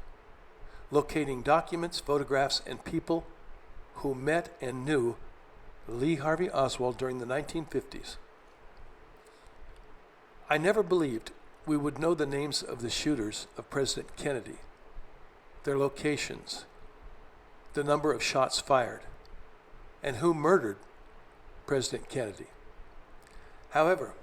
[SPEAKER 1] locating documents, photographs, and people who met and knew Lee Harvey Oswald during the 1950s. I never believed we would know the names of the shooters of President Kennedy, their locations, the number of shots fired, and who murdered President Kennedy. However,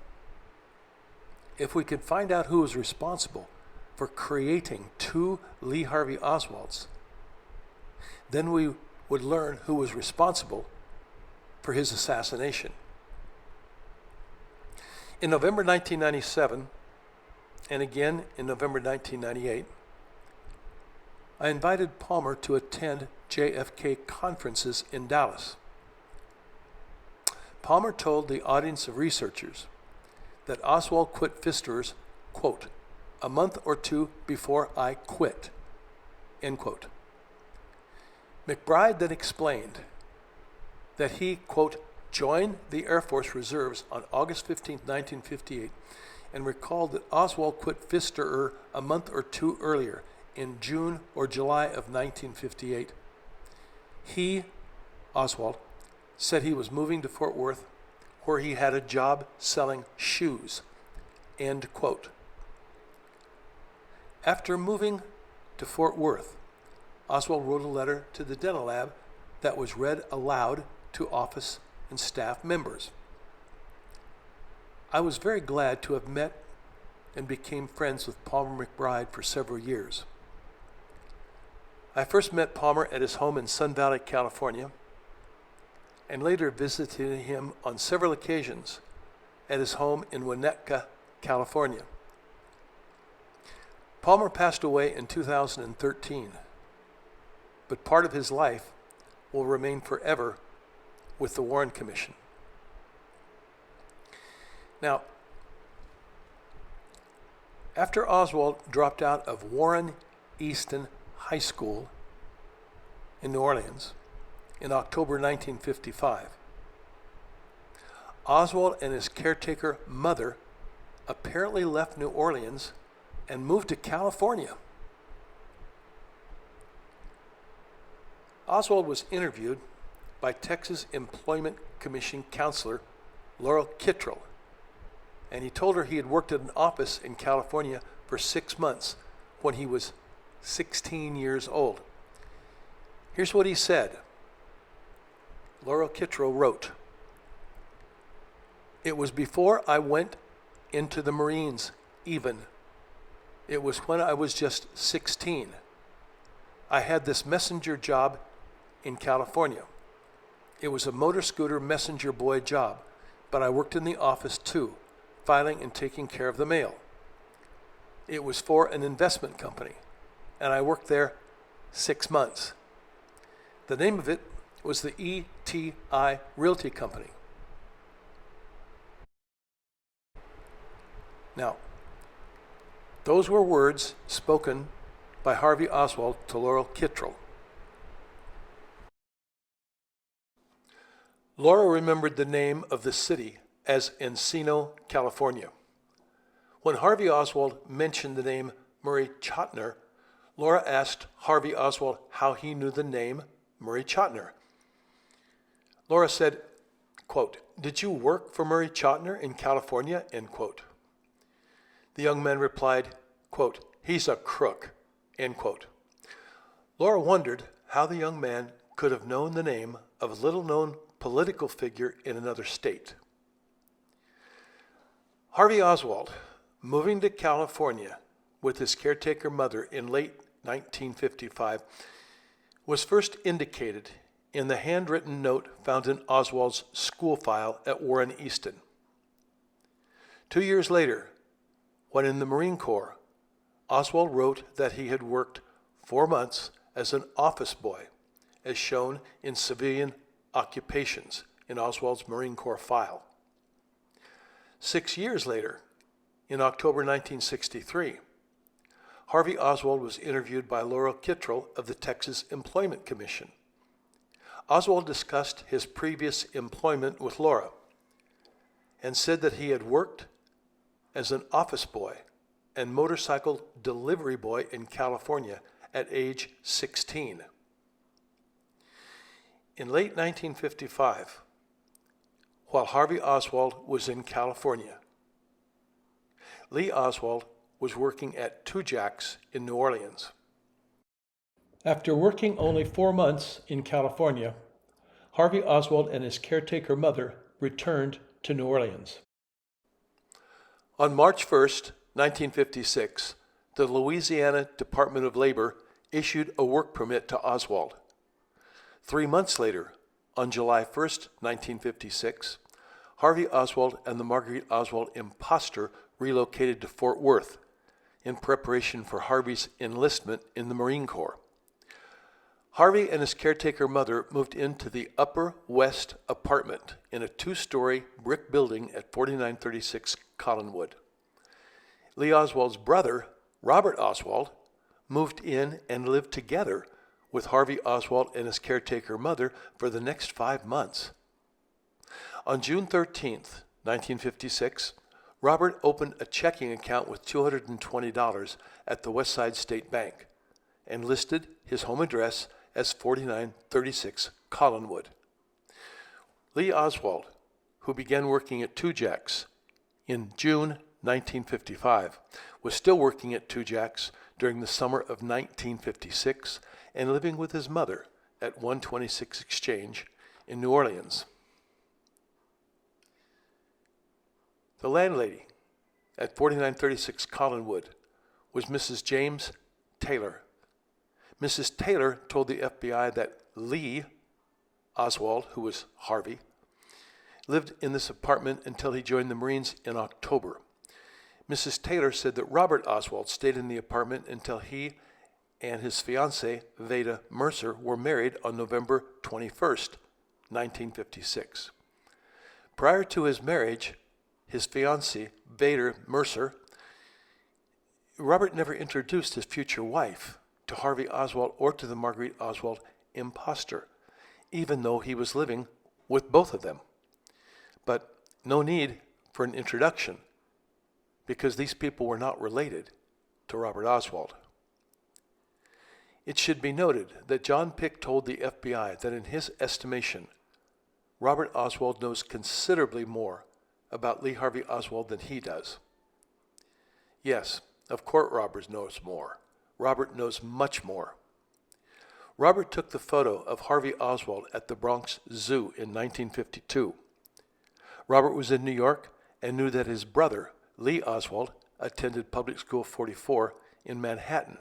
[SPEAKER 1] if we could find out who was responsible for creating two Lee Harvey Oswalds, then we would learn who was responsible for his assassination. In November 1997, and again in November 1998, I invited Palmer to attend JFK conferences in Dallas. Palmer told the audience of researchers that Oswald quit Pfisterer's, quote, "a month or two before I quit," end quote. McBride then explained that he, quote, "joined the Air Force Reserves on August 15, 1958, and recalled that Oswald quit Pfisterer a month or two earlier, in June or July of 1958. He, Oswald, said he was moving to Fort Worth, where he had a job selling shoes," end quote. After moving to Fort Worth, Oswald wrote a letter to the dental lab that was read aloud to office and staff members. I was very glad to have met and became friends with Palmer McBride for several years. I first met Palmer at his home in Sun Valley, California, and later visited him on several occasions at his home in Winnetka, California. Palmer passed away in 2013, but part of his life will remain forever with the Warren Commission. Now, after Oswald dropped out of Warren Easton High School in New Orleans in October 1955, Oswald and his caretaker mother apparently left New Orleans and moved to California. Oswald was interviewed by Texas Employment Commission counselor Laurel Kittrell, and he told her he had worked at an office in California for 6 months when he was 16 years old. Here's what he said. Laurel Kittrell wrote, "It was before I went into the Marines even. It was when I was just 16. I had this messenger job in California. It was a motor scooter messenger boy job, but I worked in the office too, filing and taking care of the mail. It was for an investment company, and I worked there 6 months. The name of it was the ETI Realty Company." Now, those were words spoken by Harvey Oswald to Laurel Kittrell. Laura remembered the name of the city as Encino, California. When Harvey Oswald mentioned the name Murray Chotiner, Laura asked Harvey Oswald how he knew the name Murray Chotiner. Laura said, quote, "Did you work for Murray Chotiner in California?" End quote. The young man replied, quote, "He's a crook," end quote. Laura wondered how the young man could have known the name of a little-known political figure in another state. Harvey Oswald, moving to California with his caretaker mother in late 1955, was first indicated in the handwritten note found in Oswald's school file at Warren Easton. 2 years later, when in the Marine Corps, Oswald wrote that he had worked 4 months as an office boy, as shown in civilian occupations in Oswald's Marine Corps file. 6 years later, in October 1963, Harvey Oswald was interviewed by Laura Kittrell of the Texas Employment Commission. Oswald discussed his previous employment with Laura and said that he had worked as an office boy and motorcycle delivery boy in California at age 16. In late 1955, while Harvey Oswald was in California, LEE Oswald was working at Tujague's in New Orleans. After working only 4 months in California, Harvey Oswald and his caretaker mother returned to New Orleans. On March 1st, 1956, the Louisiana Department of Labor issued a work permit to Oswald. 3 months later, on July 1st, 1956, Harvey Oswald and the Marguerite Oswald imposter relocated to Fort Worth in preparation for Harvey's enlistment in the Marine Corps. Harvey and his caretaker mother moved into the Upper West apartment in a 2-story brick building at 4936 Collinwood. LEE Oswald's brother, Robert Oswald, moved in and lived together with Harvey Oswald and his caretaker mother for the next 5 months. On June 13th, 1956, Robert opened a checking account with $220 at the Westside State Bank and listed his home address as 4936 Collinwood. LEE Oswald, who began working at Tujague's in June 1955, was still working at Tujague's during the summer of 1956 and living with his mother at 126 Exchange in New Orleans. The landlady at 4936 Collinwood was Mrs. James Taylor. Mrs. Taylor told the FBI that LEE Oswald, who was Harvey, lived in this apartment until he joined the Marines in October. Mrs. Taylor said that Robert Oswald stayed in the apartment until he and his fiancée, Veda Mercer, were married on November 21st, 1956. Prior to his marriage, his fiancée, Veda Mercer, Robert never introduced his future wife to Harvey Oswald or to the Marguerite Oswald imposter, even though he was living with both of them. But no need for an introduction, because these people were not related to Robert Oswald. It should be noted that John Pick told the FBI that in his estimation, Robert Oswald knows considerably more about Lee Harvey Oswald than he does. Yes, of course Robert knows more. Robert knows much more. Robert took the photo of Harvey Oswald at the Bronx Zoo in 1952. Robert was in New York and knew that his brother, LEE Oswald, attended Public School 44 in Manhattan.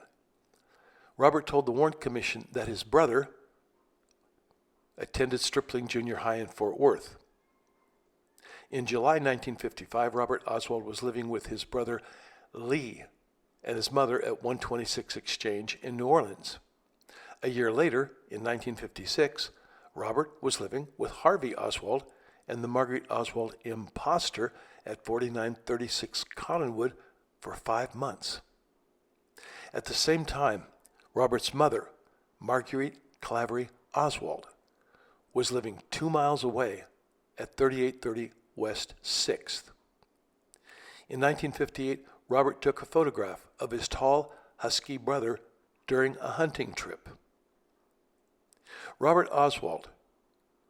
[SPEAKER 1] Robert told the Warren Commission that his brother attended Stripling Junior High in Fort Worth. In July 1955, Robert Oswald was living with his brother Lee and his mother at 126 Exchange in New Orleans. A year later, in 1956, Robert was living with Harvey Oswald and the Marguerite Oswald imposter at 4936 Collinwood for 5 months. At the same time, Robert's mother, Marguerite Clavery Oswald, was living 2 miles away at 3830 West 6th. In 1958, Robert took a photograph of his tall, husky brother during a hunting trip. Robert Oswald,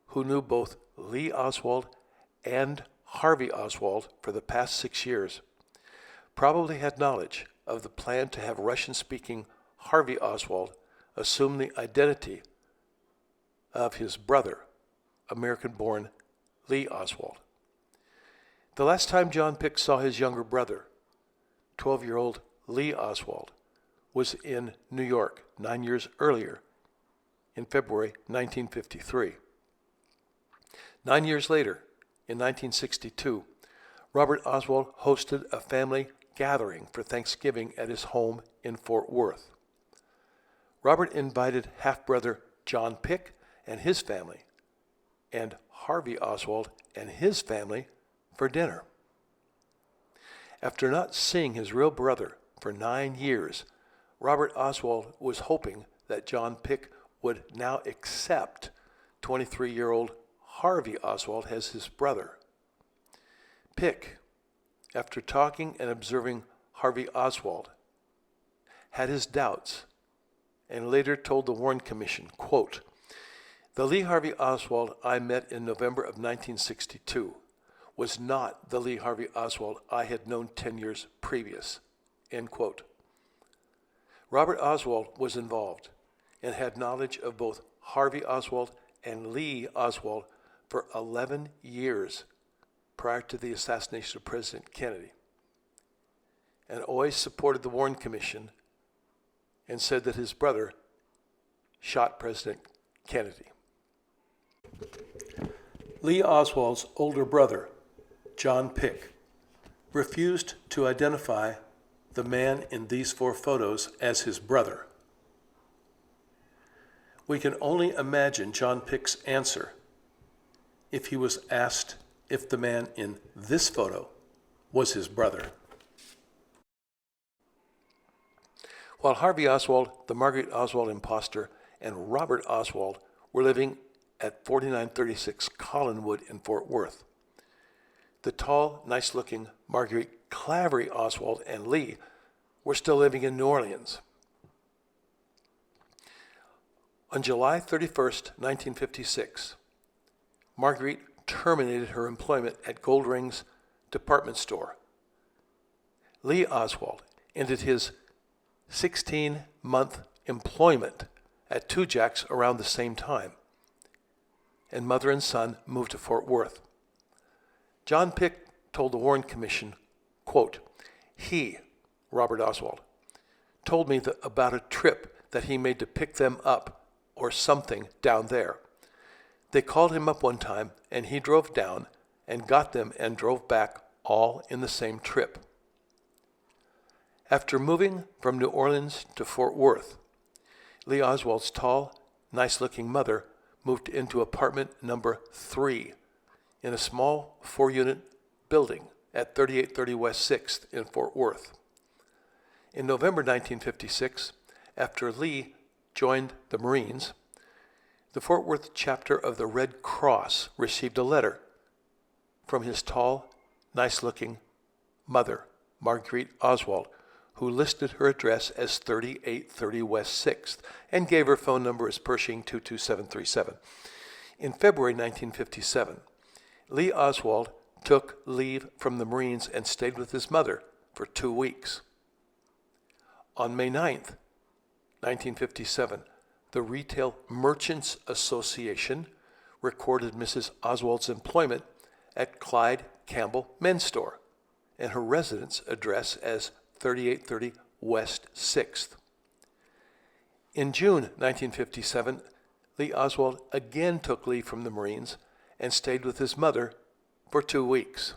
[SPEAKER 1] who knew both LEE Oswald and Harvey Oswald for the past 6 years, probably had knowledge of the plan to have Russian-speaking Harvey Oswald assume the identity of his brother, American-born LEE Oswald. The last time John Pick saw his younger brother, 12-year-old LEE Oswald, was in New York 9 years earlier, in February 1953. 9 years later, in 1962, Robert Oswald hosted a family gathering for Thanksgiving at his home in Fort Worth. Robert invited half-brother John Pick and his family, and Harvey Oswald and his family for dinner. After not seeing his real brother for 9 years, Robert Oswald was hoping that John Pick would now accept 23-year-old Harvey Oswald as his brother. Pick, after talking and observing Harvey Oswald, had his doubts and later told the Warren Commission, quote, "The Lee Harvey Oswald I met in November of 1962 was not the Lee Harvey Oswald I had known 10 years previous," end quote. Robert Oswald was involved and had knowledge of both Harvey Oswald and LEE Oswald for 11 years prior to the assassination of President Kennedy, and always supported the Warren Commission and said that his brother shot President Kennedy. LEE Oswald's older brother, John Pick, refused to identify the man in these 4 photos as his brother. We can only imagine John Pick's answer if he was asked if the man in this photo was his brother. While Harvey Oswald, the Marguerite Oswald imposter, and Robert Oswald were living at 4936 Collinwood in Fort Worth, the tall, nice-looking Marguerite Clavery Oswald and LEE were still living in New Orleans. On July 31st, 1956, Marguerite terminated her employment at Gold Ring's department store. LEE Oswald ended his 16-month employment at Tujague's around the same time, and mother and son moved to Fort Worth. John Pick told the Warren Commission, quote, "He, Robert Oswald, told me about a trip that he made to pick them up or something down there. They called him up one time, and he drove down and got them and drove back all in the same trip." After moving from New Orleans to Fort Worth, LEE Oswald's tall, nice-looking mother moved into apartment number 3 in a small 4-unit building at 3830 West 6th in Fort Worth. In November 1956, after LEE joined the Marines, the Fort Worth chapter of the Red Cross received a letter from his tall, nice-looking mother, Marguerite Oswald, who listed her address as 3830 West 6th and gave her phone number as Pershing 22737. In February 1957, LEE Oswald took leave from the Marines and stayed with his mother for 2 weeks. On May 9th, 1957, the Retail Merchants Association recorded Mrs. Oswald's employment at Clyde Campbell Men's Store and her residence address as 3830 West 6th. In June 1957, LEE Oswald again took leave from the Marines and stayed with his mother for 2 weeks.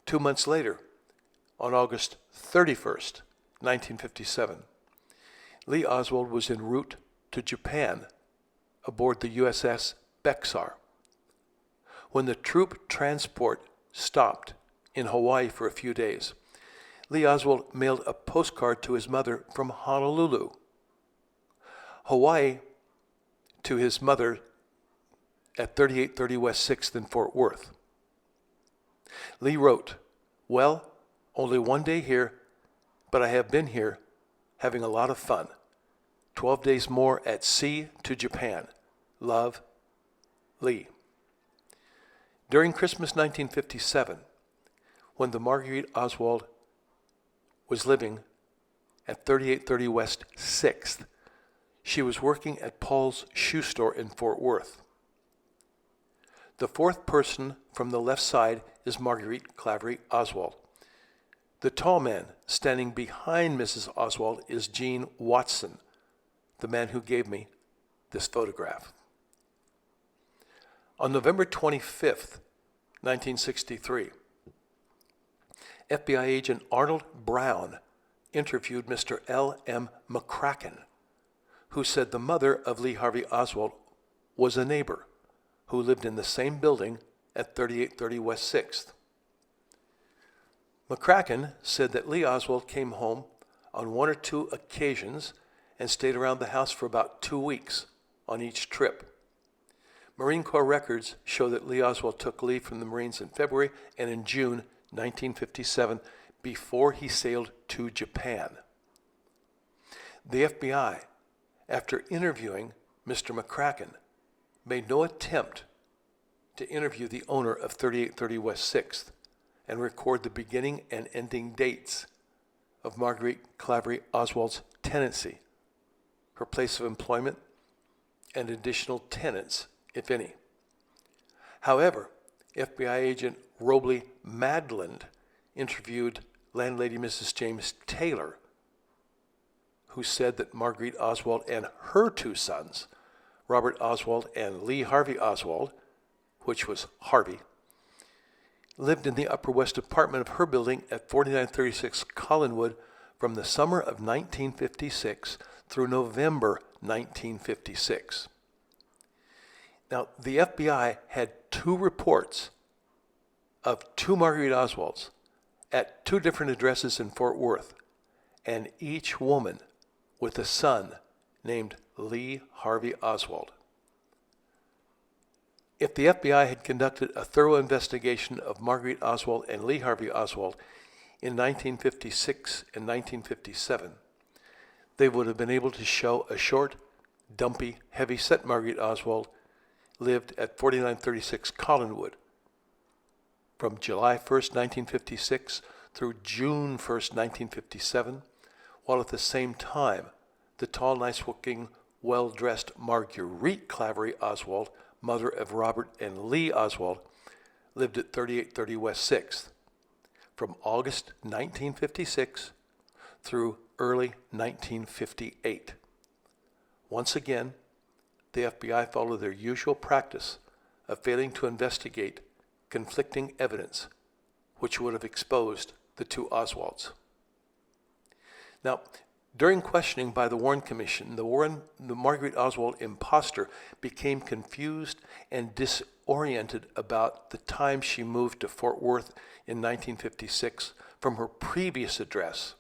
[SPEAKER 1] 2 months later, on August 31st, 1957, LEE Oswald was en route to Japan aboard the USS Bexar. When the troop transport stopped in Hawaii for a few days, LEE Oswald mailed a postcard to his mother from Honolulu, Hawaii, to his mother at 3830 West 6th in Fort Worth. LEE wrote, "Well, only 1 day here, but I have been here having a lot of fun. 12 days more at sea to Japan. Love, LEE." During Christmas 1957, when the Marguerite Oswald was living at 3830 West 6th, She was working at Paul's shoe store in Fort Worth. The fourth person from the left side is Marguerite Claverie Oswald. The tall man standing behind Mrs. Oswald is Gene Watson, the man who gave me this photograph. On November 25th, 1963, FBI agent Arnold Brown interviewed Mr. L.M. McCracken, who said the mother of Lee Harvey Oswald was a neighbor who lived in the same building at 3830 West 6th. McCracken said that Lee Oswald came home on one or two occasions and stayed around the house for about 2 weeks on each trip. Marine Corps records show that Lee Oswald took leave from the Marines in February and in June 1957 before he sailed to Japan. The FBI, after interviewing Mr. McCracken, made no attempt to interview the owner of 3830 West 6th and record the beginning and ending dates of Marguerite Claverie Oswald's tenancy, her place of employment, and additional tenants, if any. However, FBI agent Robley Madland interviewed landlady Mrs. James Taylor, who said that Marguerite Oswald and her two sons, Robert Oswald and Lee Harvey Oswald, which was Harvey, lived in the Upper West apartment of her building at 4936 Collinwood from the summer of 1956 through November 1956. Now, the FBI had two reports of two Marguerite Oswalds at two different addresses in Fort Worth, and each woman with a son named Lee Harvey Oswald. If the FBI had conducted a thorough investigation of Marguerite Oswald and Lee Harvey Oswald in 1956 and 1957, they would have been able to show a short, dumpy, heavy-set Marguerite Oswald lived at 4936 Collinwood from July 1st, 1956 through June 1st, 1957, while at the same time, the tall, nice-looking, well-dressed Marguerite Claverie Oswald, mother of Robert and Lee Oswald, lived at 3830 West 6th from August 1956 through early 1958. Once again, the FBI followed their usual practice of failing to investigate conflicting evidence which would have exposed the two Oswalds. Now, during questioning by the Warren Commission, the Marguerite Oswald imposter became confused and disoriented about the time she moved to Fort Worth in 1956 from her previous address.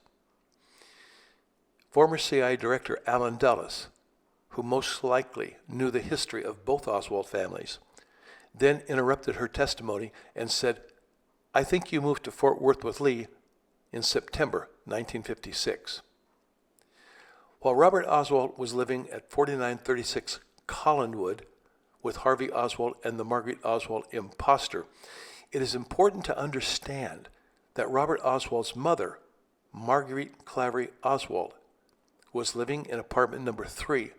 [SPEAKER 1] Former CIA Director Alan Dulles, who most likely knew the history of both Oswald families, then interrupted her testimony and said, "I think you moved to Fort Worth with Lee in September 1956. While Robert Oswald was living at 4936 Collinwood with Harvey Oswald and the Marguerite Oswald imposter, it is important to understand that Robert Oswald's mother, Marguerite Claverie Oswald, was living in apartment number 3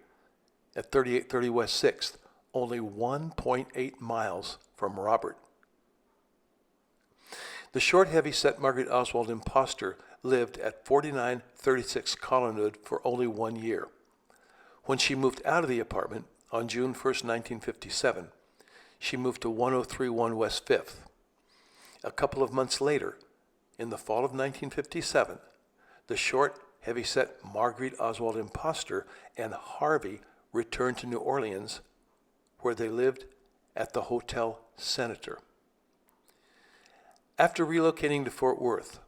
[SPEAKER 1] at 3830 West 6th, only 1.8 miles from Robert. The short, heavy-set Marguerite Oswald imposter lived at 4936 Collinwood for only 1 year. When she moved out of the apartment on June 1st, 1957, she moved to 1031 West 5th. A couple of months later, in the fall of 1957, the short, heavy-set Marguerite Oswald imposter and Harvey returned to New Orleans, where they lived at the Hotel Senator. After relocating to Fort Worth,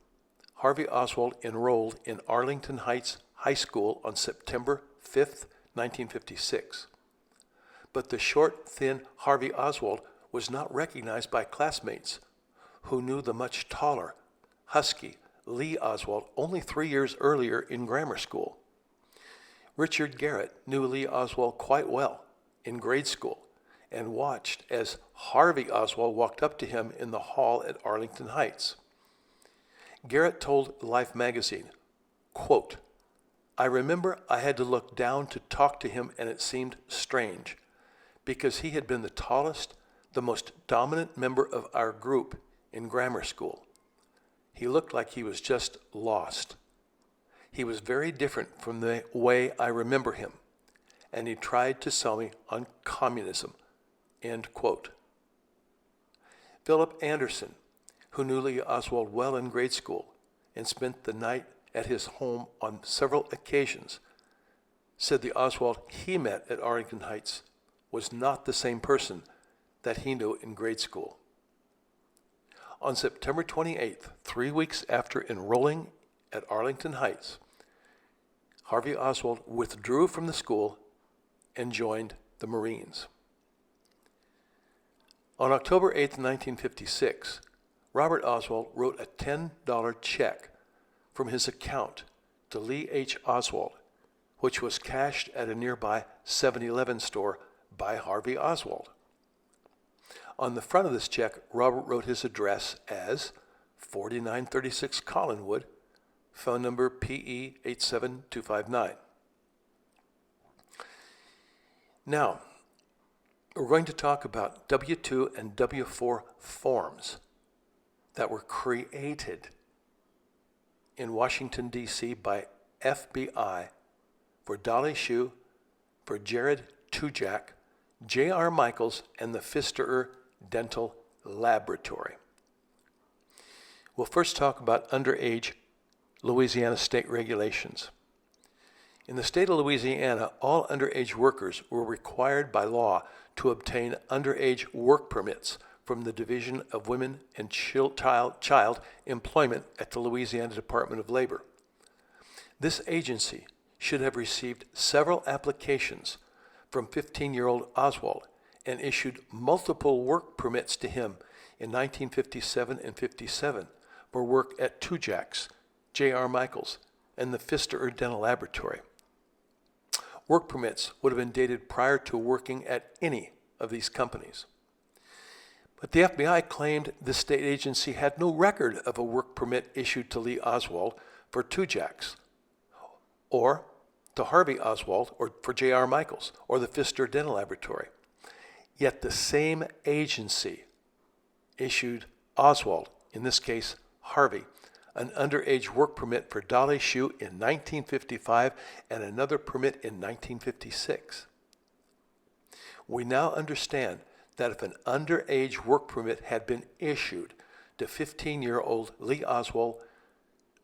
[SPEAKER 1] Harvey Oswald enrolled in Arlington Heights High School on September 5th, 1956. But the short, thin Harvey Oswald was not recognized by classmates who knew the much taller, husky Lee Oswald only 3 years earlier in grammar school. Richard Garrett knew Lee Oswald quite well in grade school and watched as Harvey Oswald walked up to him in the hall at Arlington Heights. Garrett told Life magazine, quote, I remember I had to look down to talk to him, and it seemed strange, because he had been the tallest, the most dominant member of our group in grammar school. He looked like he was just lost. He was very different from the way I remember him, and he tried to sell me on communism." End quote. Philip Anderson, who knew Lee Oswald well in grade school and spent the night at his home on several occasions, said the Oswald he met at Arlington Heights was not the same person that he knew in grade school. On September 28th, 3 weeks after enrolling at Arlington Heights, Harvey Oswald withdrew from the school and joined the Marines. On October 8, 1956, Robert Oswald wrote a $10 check from his account to Lee H. Oswald, which was cashed at a nearby 7-Eleven store by Harvey Oswald. On the front of this check, Robert wrote his address as 4936 Collinwood, phone number PE 87259. Now, we're going to talk about W-2 and W-4 forms that were created in Washington, D.C. by FBI for Dolly Shue, for Jared Tujague, J.R. Michaels, and the Pfisterer Dental Laboratory. We'll first talk about underage Louisiana state regulations. In the state of Louisiana, all underage workers were required by law to obtain underage work permits from the Division of Women and Child Employment at the Louisiana Department of Labor. This agency should have received several applications from 15-year-old Oswald and issued multiple work permits to him in 1957 and 57 for work at Tujague's, J.R. Michaels, and the Pfisterer Dental Laboratory. Work permits would have been dated prior to working at any of these companies. But the FBI claimed the state agency had no record of a work permit issued to Lee Oswald for Tujague's, or to Harvey Oswald, or for J.R. Michaels, or the Pfisterer Dental Laboratory. Yet the same agency issued Oswald, in this case Harvey, an underage work permit for Dolly Shue in 1955 and another permit in 1956. We now understand that if an underage work permit had been issued to 15-year-old Lee Oswald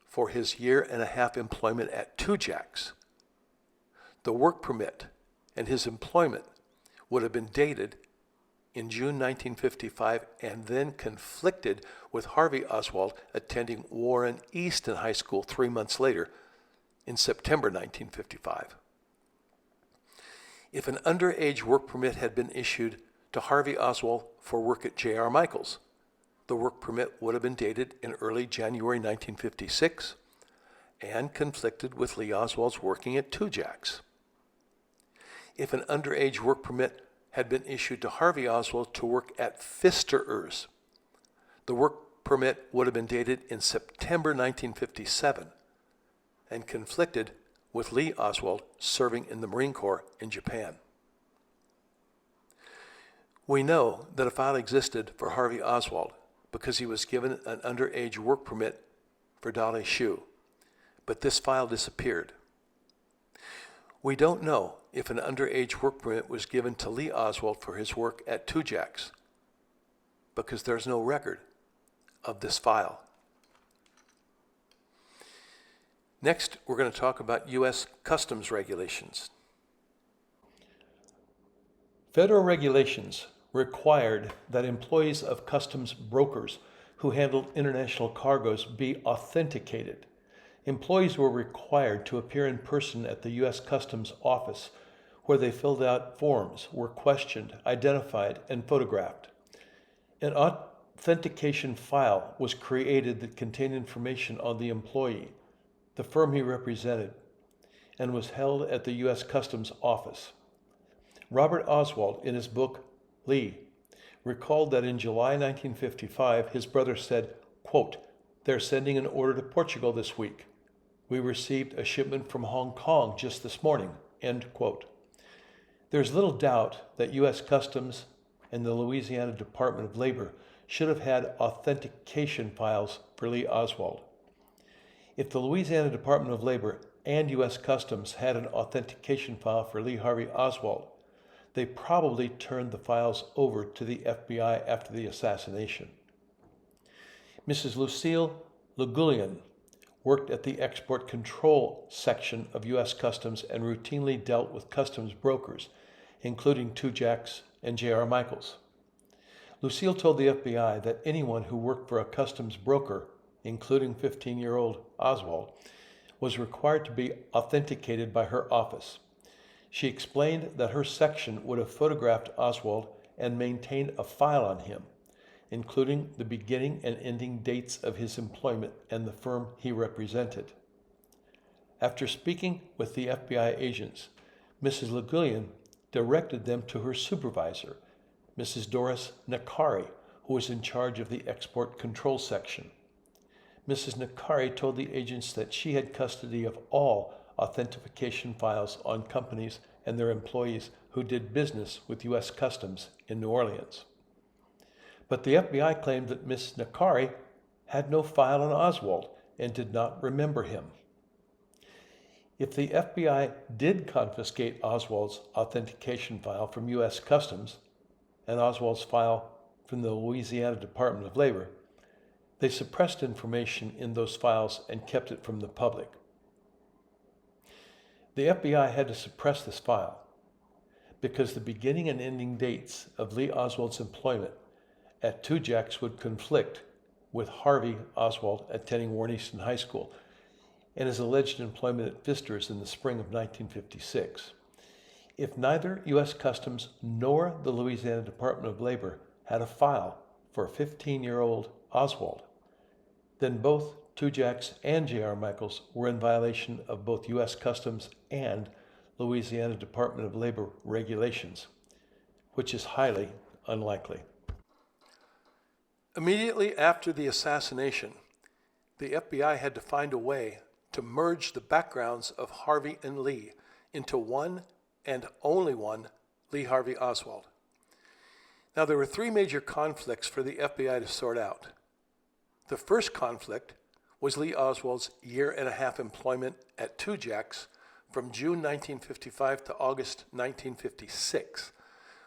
[SPEAKER 1] for his 1.5-year employment at Tujague's, the work permit and his employment would have been dated in June 1955 and then conflicted with Harvey Oswald attending Warren Easton High School 3 months later in September 1955. If an underage work permit had been issued to Harvey Oswald for work at J.R. Michaels, the work permit would have been dated in early January 1956 and conflicted with Lee Oswald's working at Tujague's. If an underage work permit had been issued to Harvey Oswald to work at Pfisterer's, the work permit would have been dated in September 1957 and conflicted with Lee Oswald serving in the Marine Corps in Japan. We know that a file existed for Harvey Oswald because he was given an underage work permit for Dolly Shue, but this file disappeared. We don't know if an underage work permit was given to Lee Oswald for his work at Tujague's because there's no record of this file. Next, we're going to talk about U.S. customs regulations. Federal regulations required that employees of customs brokers who handled international cargoes be authenticated. Employees were required to appear in person at the U.S. Customs Office, where they filled out forms, were questioned, identified, and photographed. An authentication file was created that contained information on the employee, the firm he represented, and was held at the U.S. Customs Office. Robert Oswald, in his book, LEE, recalled that in July 1955, his brother said, quote, "They're sending an order to Portugal this week," We received a shipment from Hong Kong just this morning, end quote. There's little doubt that U.S. Customs and the Louisiana Department of Labor should have had authentication files for LEE Oswald. If the Louisiana Department of Labor and U.S. Customs had an authentication file for Lee Harvey Oswald, they probably turned the files over to the FBI after the assassination. Mrs. Lucille Legullian worked at the export control section of U.S. Customs and routinely dealt with customs brokers, including Tujague and J.R. Michaels. Lucille told the FBI that anyone who worked for a customs broker, including 15-year-old Oswald, was required to be authenticated by her office. She explained that her section would have photographed Oswald and maintained a file on him, including the beginning and ending dates of his employment and the firm he represented. After speaking with the FBI agents, Mrs. Legullian directed them to her supervisor, Mrs. Doris Nakari, who was in charge of the export control section. Mrs. Nakari told the agents that she had custody of all authentication files on companies and their employees who did business with U.S. Customs in New Orleans. But the FBI claimed that Ms. Nakari had no file on Oswald and did not remember him. If the FBI did confiscate Oswald's authentication file from U.S. Customs and Oswald's file from the Louisiana Department of Labor, they suppressed information in those files and kept it from the public. The FBI had to suppress this file because the beginning and ending dates of Lee Oswald's employment at Tujague would conflict with Harvey Oswald attending Warren Easton High School and his alleged employment at Pfister's in the spring of 1956. If neither U.S. Customs nor the Louisiana Department of Labor had a file for a 15-year-old Oswald, then both Tujague and J.R. Michaels were in violation of both U.S. Customs and Louisiana Department of Labor regulations, which is highly unlikely. Immediately after the assassination, the FBI had to find a way to merge the backgrounds of Harvey and Lee into one and only one Lee Harvey Oswald. Now, there were three major conflicts for the FBI to sort out. The first conflict was Lee Oswald's year-and-a-half employment at Tujague from June 1955 to August 1956,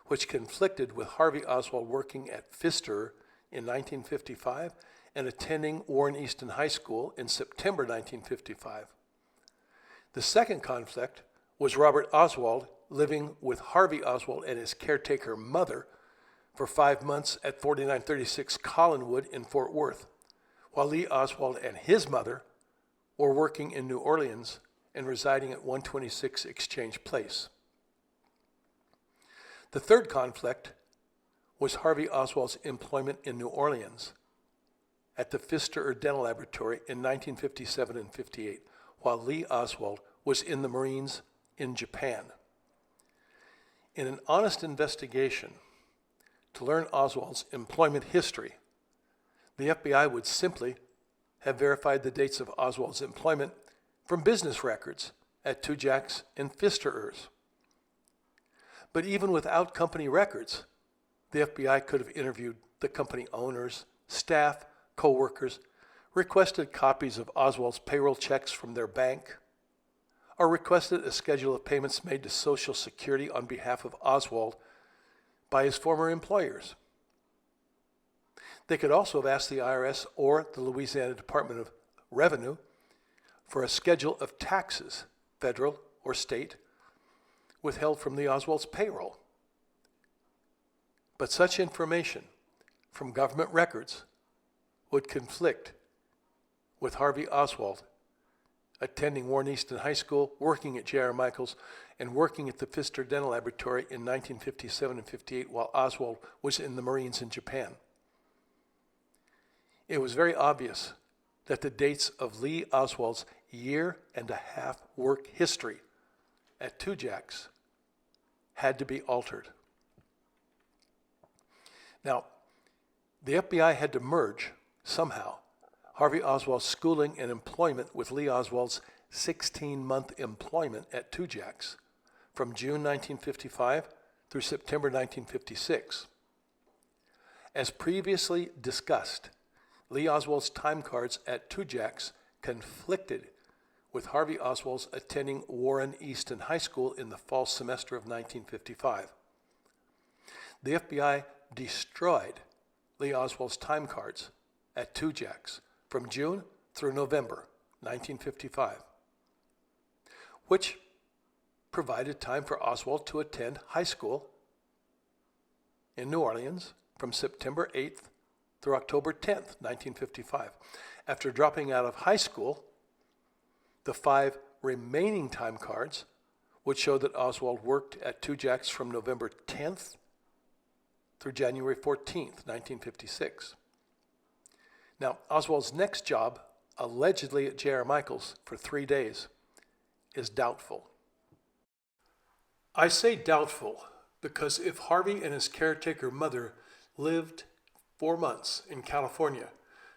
[SPEAKER 1] which conflicted with Harvey Oswald working at Pfisterer in 1955 and attending Warren Easton High School in September 1955. The second conflict was Robert Oswald living with Harvey Oswald and his caretaker mother for 5 months at 4936 Collinwood in Fort Worth, while Lee Oswald and his mother were working in New Orleans and residing at 126 Exchange Place. The third conflict was Harvey Oswald's employment in New Orleans at the Pfisterer Dental Laboratory in 1957 and 58, while Lee Oswald was in the Marines in Japan. In an honest investigation to learn Oswald's employment history, the FBI would simply have verified the dates of Oswald's employment from business records at Tujague and Pfisterer's. But even without company records, the FBI could have interviewed the company owners, staff, co-workers, requested copies of Oswald's payroll checks from their bank, or requested a schedule of payments made to Social Security on behalf of Oswald by his former employers. They could also have asked the IRS or the Louisiana Department of Revenue for a schedule of taxes, federal or state, withheld from the Oswald's payroll. But such information from government records would conflict with Harvey Oswald attending Warren Easton High School, working at J.R. Michaels, and working at the Pfisterer Dental Laboratory in 1957 and 58 while Oswald was in the Marines in Japan. It was very obvious that the dates of Lee Oswald's year-and-a-half work history at Tujague had to be altered. Now, the FBI had to merge, somehow, Harvey Oswald's schooling and employment with Lee Oswald's 16-month employment at Tujague's from June 1955 through September 1956. As previously discussed, Lee Oswald's time cards at Tujague's conflicted with Harvey Oswald's attending Warren Easton High School in the fall semester of 1955. The FBI destroyed Lee Oswald's time cards at Tujague's from June through November 1955, which provided time for Oswald to attend high school in New Orleans from September 8th through October 10th, 1955. After dropping out of high school, the 5 remaining time cards would show that Oswald worked at Tujague's from November 10th through January 14th, 1956. Now, Oswald's next job, allegedly at J.R. Michaels for 3 days, is doubtful. I say doubtful because if Harvey and his caretaker mother lived 4 months in California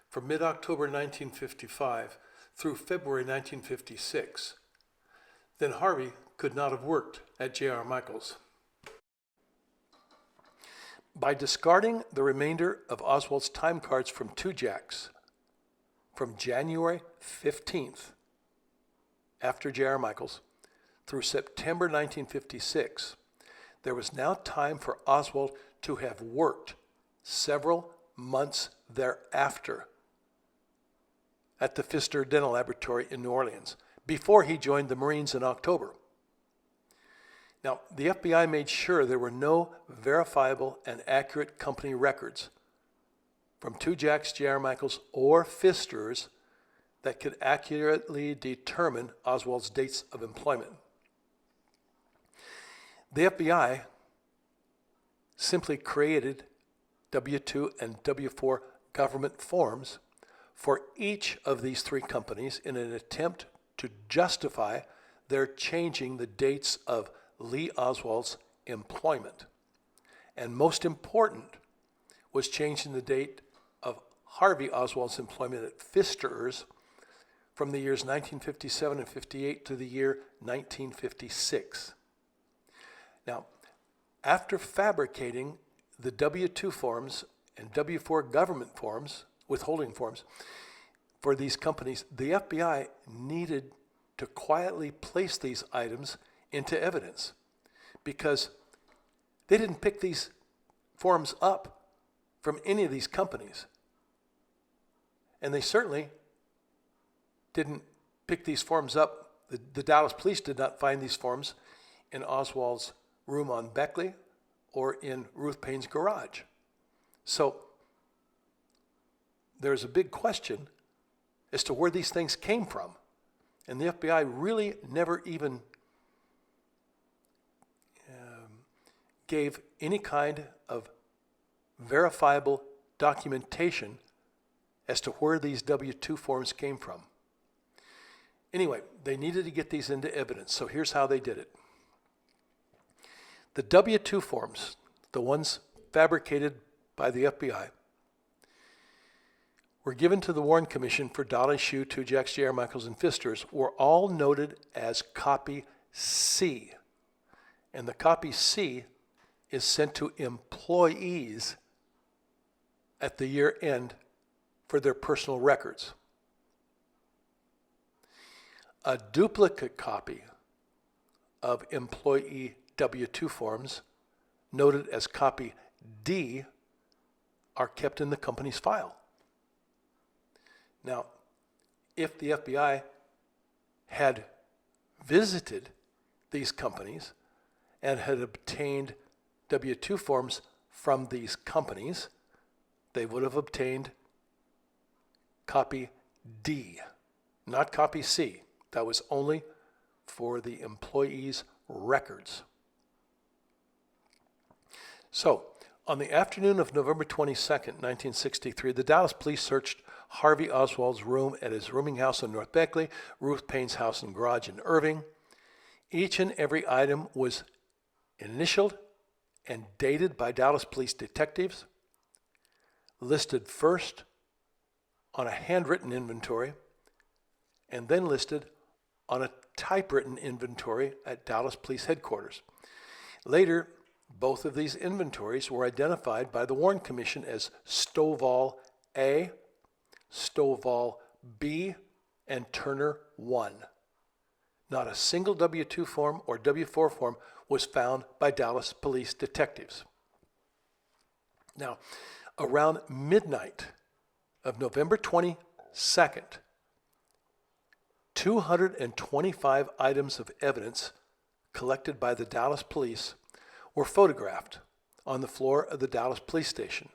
[SPEAKER 1] from mid-October 1955 through February 1956, then Harvey could not have worked at J.R. Michaels. By discarding the remainder of Oswald's time cards from Tujague's from January 15th, after J.R. Michaels, through September 1956, there was now time for Oswald to have worked several months thereafter at the Pfisterer Dental Laboratory in New Orleans, before he joined the Marines in October. Now, the FBI made sure there were no verifiable and accurate company records from Tujague's, J.R. Michaels, or Pfisterer's that could accurately determine Oswald's dates of employment. The FBI simply created W-2 and W-4 government forms for each of these 3 companies in an attempt to justify their changing the dates of Lee Oswald's employment. And most important was changing the date of Harvey Oswald's employment at Pfisterer's from the years 1957 and 58 to the year 1956. Now, after fabricating the W-2 forms and W-4 government forms, withholding forms, for these companies, the FBI needed to quietly place these items into evidence because they didn't pick these forms up from any of these companies. And they certainly didn't pick these forms up. The Dallas police did not find these forms in Oswald's room on Beckley or in Ruth Payne's garage. So there's a big question as to where these things came from. And the FBI really never even gave any kind of verifiable documentation as to where these W-2 forms came from. Anyway, they needed to get these into evidence, so here's how they did it. The W-2 forms, the ones fabricated by the FBI, were given to the Warren Commission for Dolly Shoe, Tujague's, J.R. Michaels, and Pfisterer's, were all noted as copy C. And the copy C is sent to employees at the year end for their personal records. A duplicate copy of employee W-2 forms, noted as copy D, are kept in the company's file. Now, if the FBI had visited these companies and had obtained W-2 forms from these companies, they would have obtained copy D, not copy C. That was only for the employees' records. So, on the afternoon of November 22nd, 1963, the Dallas police searched Harvey Oswald's room at his rooming house in North Beckley, Ruth Payne's house and garage in Irving. Each and every item was initialed and dated by Dallas police detectives, listed first on a handwritten inventory and then listed on a typewritten inventory at Dallas Police Headquarters. Later, both of these inventories were identified by the Warren Commission as Stovall A, Stovall B, and Turner 1. Not a single W-2 form or W-4 form was found by Dallas police detectives. Now, around midnight of November 22nd, 225 items of evidence collected by the Dallas police were photographed on the floor of the Dallas police station.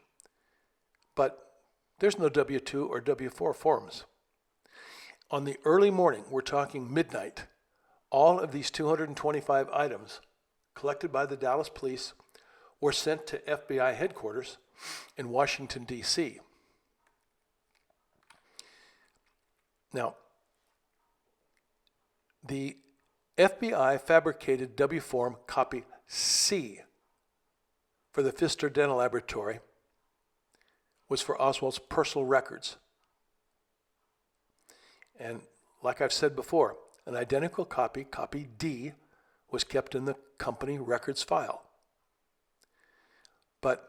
[SPEAKER 1] But there's no W-2 or W-4 forms. On the early morning, we're talking midnight, all of these 225 items collected by the Dallas police were sent to FBI headquarters in Washington, D.C. Now, the FBI fabricated W-form copy C for the Pfisterer Dental Laboratory was for Oswald's personal records. And like I've said before, an identical copy, copy D, was kept in the company records file. But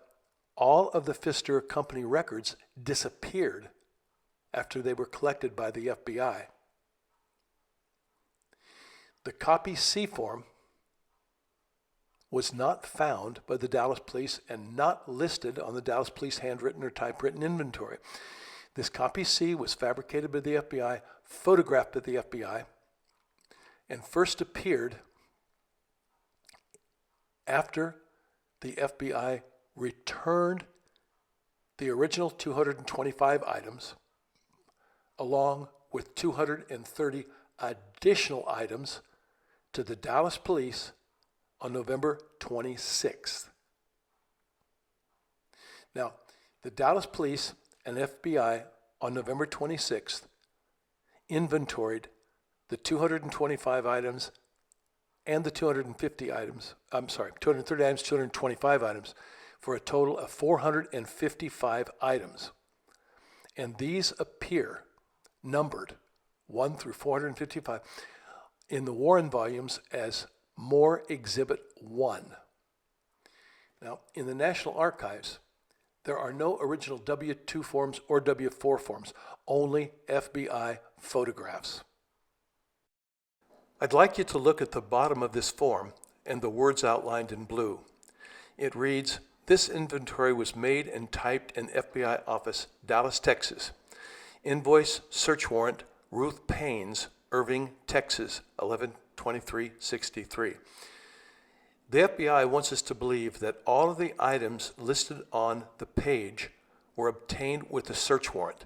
[SPEAKER 1] all of the Pfisterer company records disappeared after they were collected by the FBI. The copy C form was not found by the Dallas police and not listed on the Dallas police handwritten or typewritten inventory. This copy C was fabricated by the FBI, photographed by the FBI, and first appeared after the FBI returned the original 225 items along with 230 additional items to the Dallas police on November 26th. Now, the Dallas police and FBI on November 26th inventoried the 225 items and the 230 items, 225 items, for a total of 455 items. And these appear numbered 1 through 455 in the Warren volumes as Moore Exhibit 1. Now, in the National Archives, there are no original W-2 forms or W-4 forms, only FBI photographs. I'd like you to look at the bottom of this form and the words outlined in blue. It reads, "This inventory was made and typed in FBI office, Dallas, Texas. Invoice, search warrant, Ruth Paynes, Irving, Texas, 11/23/63. The FBI wants us to believe that all of the items listed on the page were obtained with a search warrant,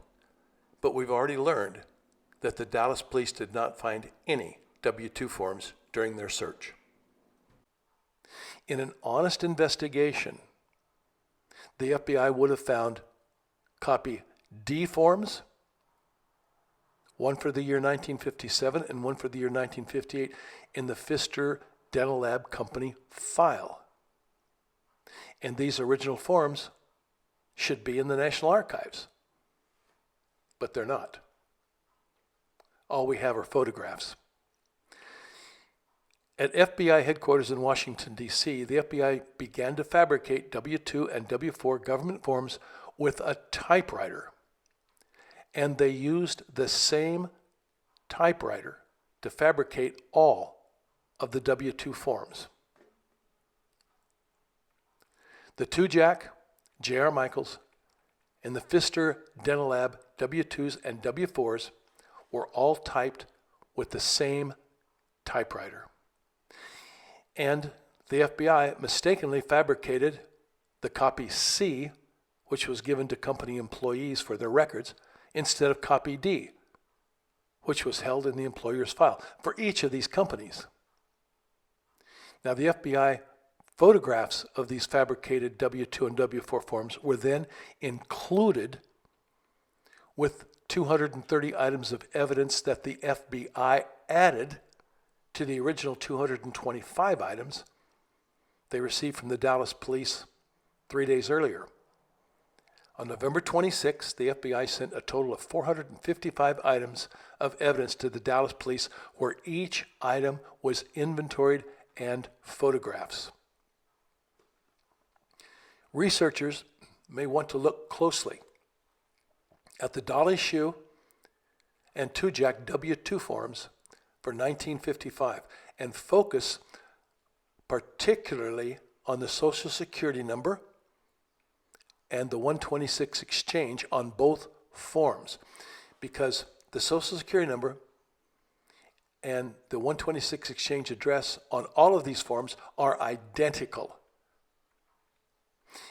[SPEAKER 1] but we've already learned that the Dallas police did not find any W-2 forms during their search. In an honest investigation, the FBI would have found copy D forms, one for the year 1957 and one for the year 1958 in the Pfisterer Dental Lab company file. And these original forms should be in the National Archives, but they're not. All we have are photographs. At FBI headquarters in Washington, D.C., the FBI began to fabricate W-2 and W-4 government forms with a typewriter. And they used the same typewriter to fabricate all of the W-2 forms. The Tujague, J.R. Michaels, and the Pfisterer Dental Lab W-2s and W-4s were all typed with the same typewriter. And the FBI mistakenly fabricated the copy C, which was given to company employees for their records, instead of copy D, which was held in the employer's file for each of these companies. Now, the FBI photographs of these fabricated W-2 and W-4 forms were then included with 230 items of evidence that the FBI added to the original 225 items they received from the Dallas police 3 days earlier. On November 26th, the FBI sent a total of 455 items of evidence to the Dallas police, where each item was inventoried and photographs. Researchers may want to look closely at the Dolly Shoe and Tujague W-2 forms for 1955 and focus particularly on the Social Security number and the 126 exchange on both forms, because the Social Security number and the 126 exchange address on all of these forms are identical.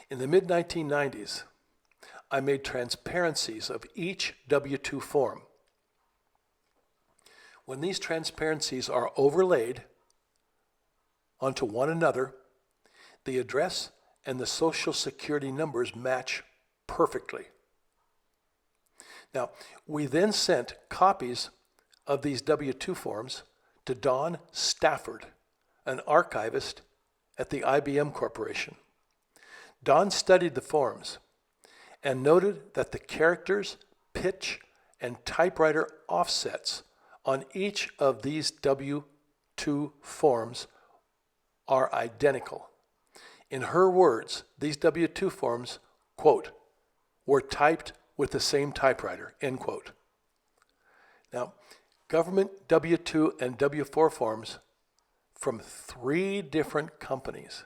[SPEAKER 1] In the mid-1990s, I made transparencies of each W-2 form. When these transparencies are overlaid onto one another, the address and the Social Security numbers match perfectly. Now, we then sent copies of these W-2 forms to Don Stafford, an archivist at the IBM Corporation. Don studied the forms and noted that the characters, pitch, and typewriter offsets on each of these W-2 forms are identical. In her words, these W-2 forms, quote, were typed with the same typewriter, end quote. Now, government W-2 and W-4 forms from 3 different companies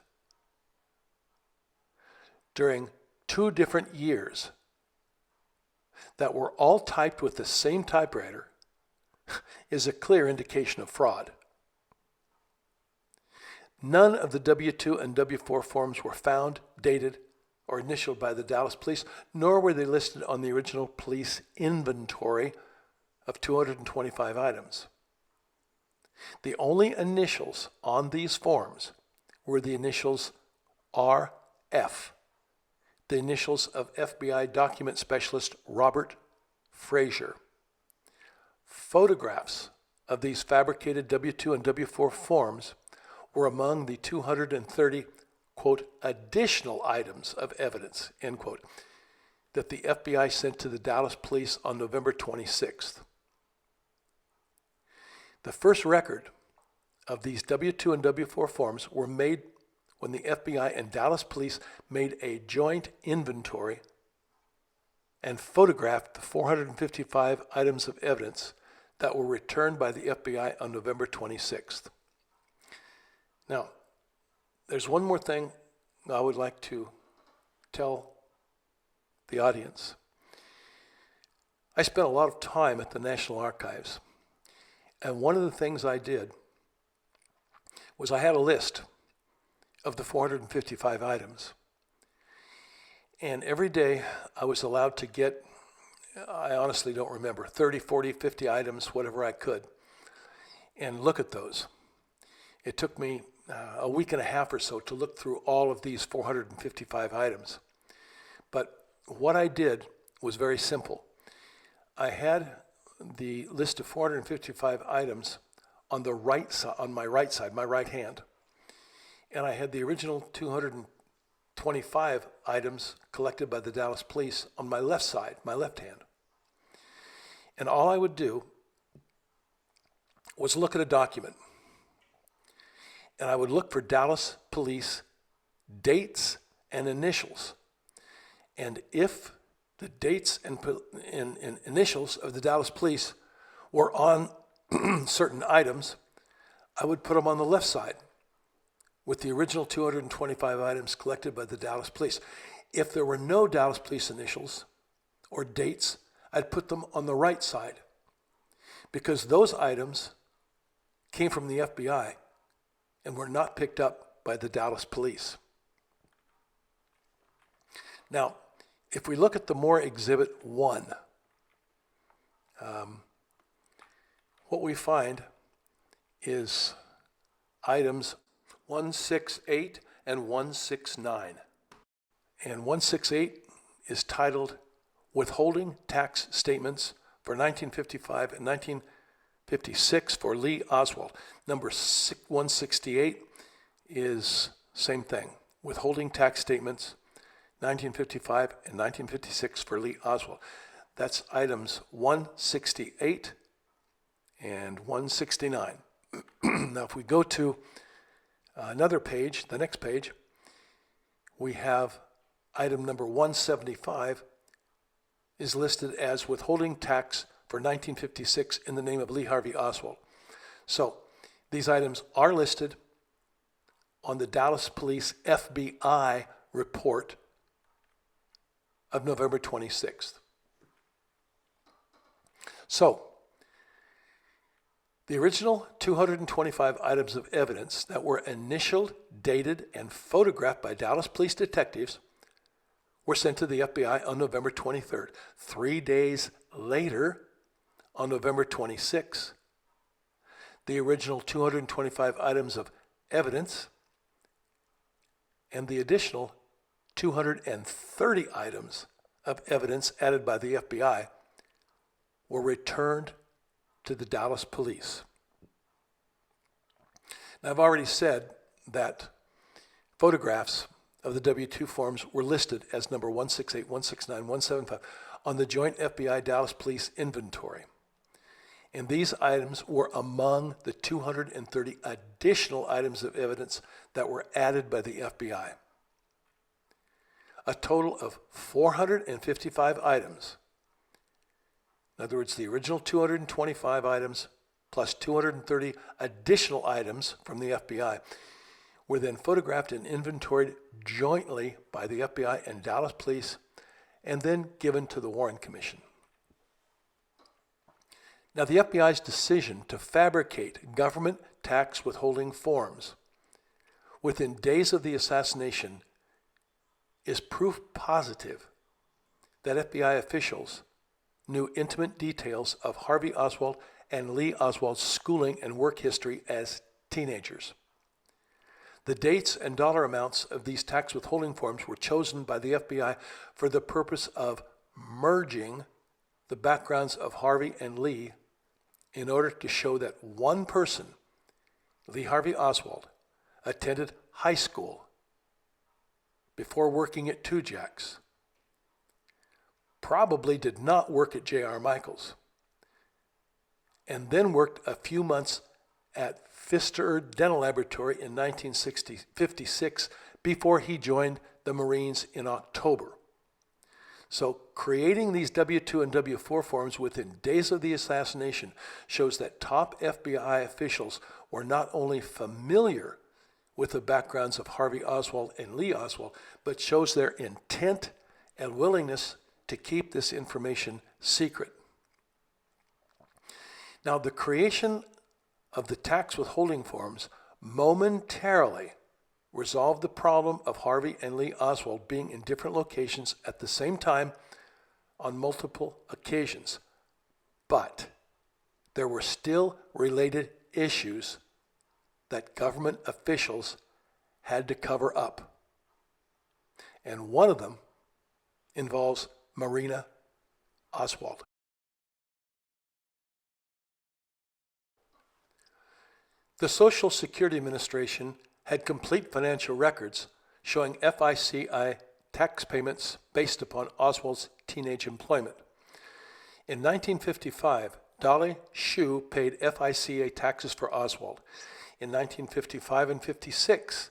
[SPEAKER 1] during 2 different years that were all typed with the same typewriter is a clear indication of fraud. None of the W-2 and W-4 forms were found, dated, or initialed by the Dallas police, nor were they listed on the original police inventory of 225 items. The only initials on these forms were the initials RF, the initials of FBI document specialist Robert Frazier. Photographs of these fabricated W-2 and W-4 forms were among the 230, quote, additional items of evidence, end quote, that the FBI sent to the Dallas police on November 26th. The first record of these W-2 and W-4 forms were made when the FBI and Dallas police made a joint inventory and photographed the 455 items of evidence that were returned by the FBI on November 26th. Now, there's one more thing I would like to tell the audience. I spent a lot of time at the National Archives, and one of the things I did was I had a list of the 455 items. And every day I was allowed to get, I honestly don't remember, 30, 40, 50 items, whatever I could, and look at those. It took me a week and a half or so to look through all of these 455 items. But what I did was very simple. I had the list of 455 items on the right side, on my right side, my right hand. And I had the original 225 items collected by the Dallas police on my left side, my left hand. And all I would do was look at a document. And I would look for Dallas police dates and initials. And if the dates and initials of the Dallas police were on certain items, I would put them on the left side with the original 225 items collected by the Dallas police. If there were no Dallas police initials or dates, I'd put them on the right side, because those items came from the FBI and were not picked up by the Dallas police. Now, if we look at the Moore Exhibit 1, what we find is items 168 and 169. And 168 is titled Withholding Tax Statements for 1955 and 1956 for LEE Oswald. Number 168 is same thing, withholding tax statements 1955, and 1956 for LEE Oswald. That's items 168 and 169. Now, if we go to another page, the next page, we have item number 175 is listed as withholding tax for 1956 in the name of Lee Harvey Oswald. So these items are listed on the Dallas Police FBI report of November 26th. So the original 225 items of evidence that were initialed, dated, and photographed by Dallas police detectives were sent to the FBI on November 23rd. 3 days later, on November 26th, the original 225 items of evidence and the additional 230 items of evidence added by the FBI were returned to the Dallas police. Now, I've already said that photographs of the W-2 forms were listed as number 168, 169, 175 on the joint FBI Dallas Police inventory. And these items were among the 230 additional items of evidence that were added by the FBI. A total of 455 items. In other words, the original 225 items plus 230 additional items from the FBI were then photographed and inventoried jointly by the FBI and Dallas Police and then given to the Warren Commission. Now, the FBI's decision to fabricate government tax withholding forms within days of the assassination is proof positive that FBI officials knew intimate details of Harvey Oswald and Lee Oswald's schooling and work history as teenagers. The dates and dollar amounts of these tax withholding forms were chosen by the FBI for the purpose of merging the backgrounds of Harvey and Lee in order to show that one person, Lee Harvey Oswald, attended high school before working at Tujague's, probably did not work at J.R. Michaels, and then worked a few months at Pfisterer Dental Laboratory in 1956 before he joined the Marines in October. So creating these W-2 and W-4 forms within days of the assassination shows that top FBI officials were not only familiar with the backgrounds of Harvey Oswald and Lee Oswald, but shows their intent and willingness to keep this information secret. Now, the creation of the tax withholding forms momentarily resolved the problem of Harvey and Lee Oswald being in different locations at the same time on multiple occasions. But there were still related issues that government officials had to cover up. And one of them involves Marina Oswald. The Social Security Administration had complete financial records showing FICI tax payments based upon Oswald's teenage employment. In 1955, Dolly Shue paid FICA taxes for Oswald. In 1955 and 56,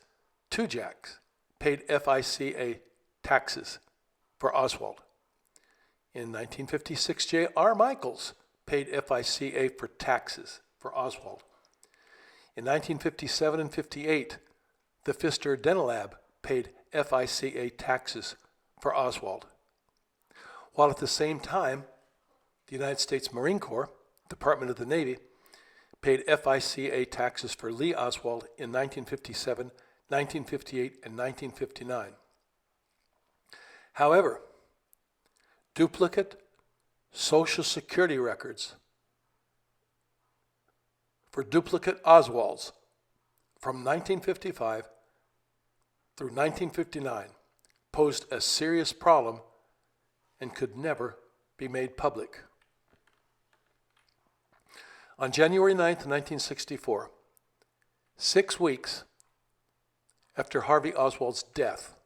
[SPEAKER 1] Tujague paid FICA taxes for Oswald. In 1956, J.R. Michaels paid FICA for taxes for Oswald. In 1957 and 58, the Pfisterer Dental Lab paid FICA taxes for Oswald. While at the same time, the United States Marine Corps, Department of the Navy, paid FICA taxes for Lee Oswald in 1957, 1958, and 1959. However, duplicate Social Security records for duplicate Oswalds from 1955 through 1959 posed a serious problem and could never be made public. On January 9th, 1964, 6 weeks after Harvey Oswald's death,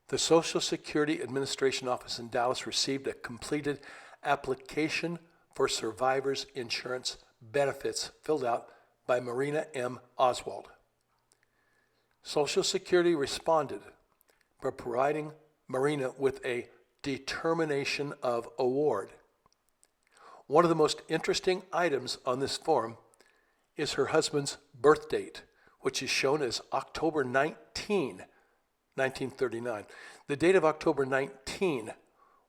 [SPEAKER 1] The Social Security Administration office in Dallas received a completed application for survivors' insurance benefits filled out by Marina M. Oswald. Social Security responded by providing Marina with a determination of award. One of the most interesting items on this form is her husband's birth date, which is shown as October 19, 1939. The date of October 19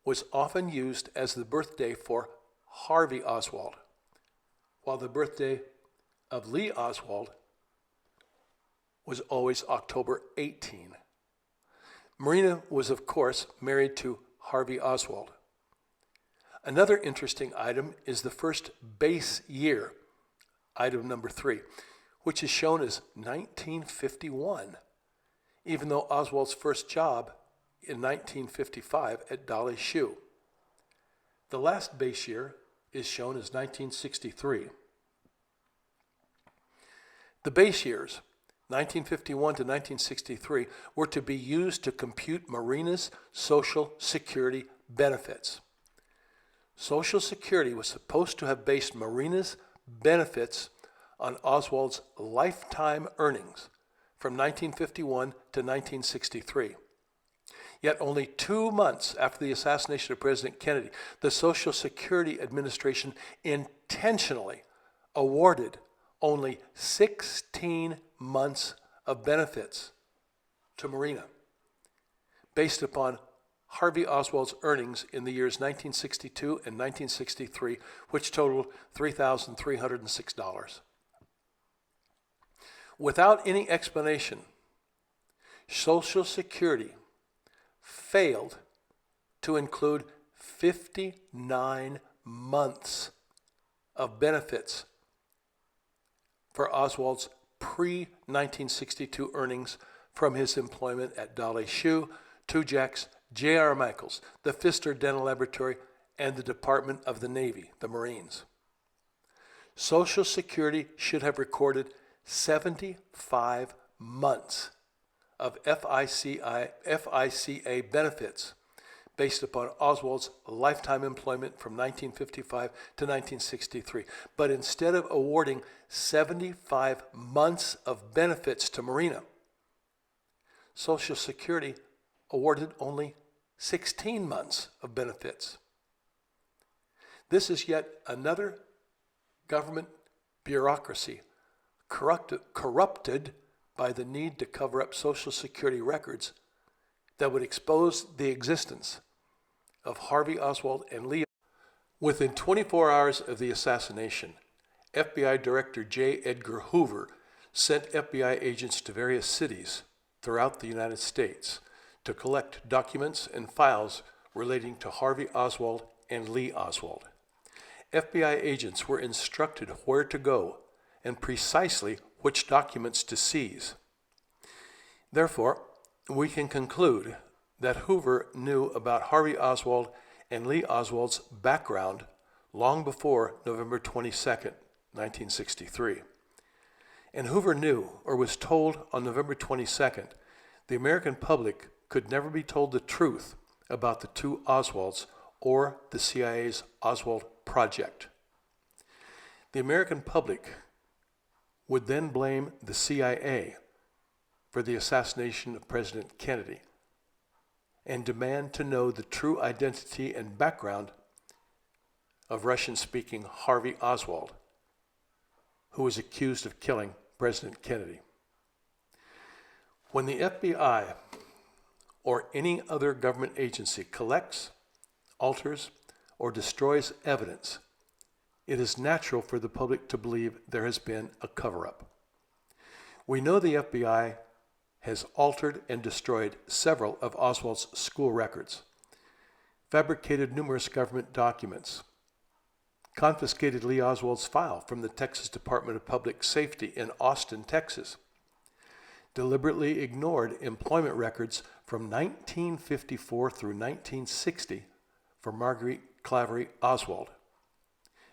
[SPEAKER 1] was often used as the birthday for Harvey Oswald, while the birthday of LEE Oswald was always October 18. Marina was, of course, married to Harvey Oswald. Another interesting item is the first base year, item number 3, which is shown as 1951, even though Oswald's first job in 1955 at Dolly Shoe. The last base year is shown as 1963. The base years, 1951 to 1963, were to be used to compute Marina's Social Security benefits. Social Security was supposed to have based Marina's benefits on Oswald's lifetime earnings from 1951 to 1963. Yet only 2 months after the assassination of President Kennedy, the Social Security Administration intentionally awarded only 16 months of benefits to Marina, based upon Harvey Oswald's earnings in the years 1962 and 1963, which totaled $3,306. Without any explanation, Social Security failed to include 59 months of benefits for Oswald's pre-1962 earnings from his employment at Dolly Shoe, Tujague's, J.R. Michaels, the Pfisterer Dental Laboratory, and the Department of the Navy, the Marines. Social Security should have recorded 75 months of FICA benefits based upon Oswald's lifetime employment from 1955 to 1963. But instead of awarding 75 months of benefits to Marina, Social Security awarded only 16 months of benefits. This is yet another government bureaucracy corrupted by the need to cover up Social Security records that would expose the existence of Harvey Oswald and LEE. Within 24 hours of the assassination, FBI Director J. Edgar Hoover sent FBI agents to various cities throughout the United States to collect documents and files relating to Harvey Oswald and LEE Oswald. FBI agents were instructed where to go and precisely which documents to seize. Therefore, we can conclude that Hoover knew about Harvey Oswald and LEE Oswald's background long before November 22, 1963. And Hoover knew, or was told on November 22nd, the American public could never be told the truth about the two Oswalds or the CIA's Oswald Project. The American public would then blame the CIA for the assassination of President Kennedy and demand to know the true identity and background of Russian-speaking Harvey Oswald, who was accused of killing President Kennedy. When the FBI or any other government agency collects, alters, or destroys evidence, it is natural for the public to believe there has been a cover-up. We know the FBI has altered and destroyed several of Oswald's school records, fabricated numerous government documents, confiscated LEE Oswald's file from the Texas Department of Public Safety in Austin, Texas, deliberately ignored employment records from 1954 through 1960 for Marguerite Claverie Oswald,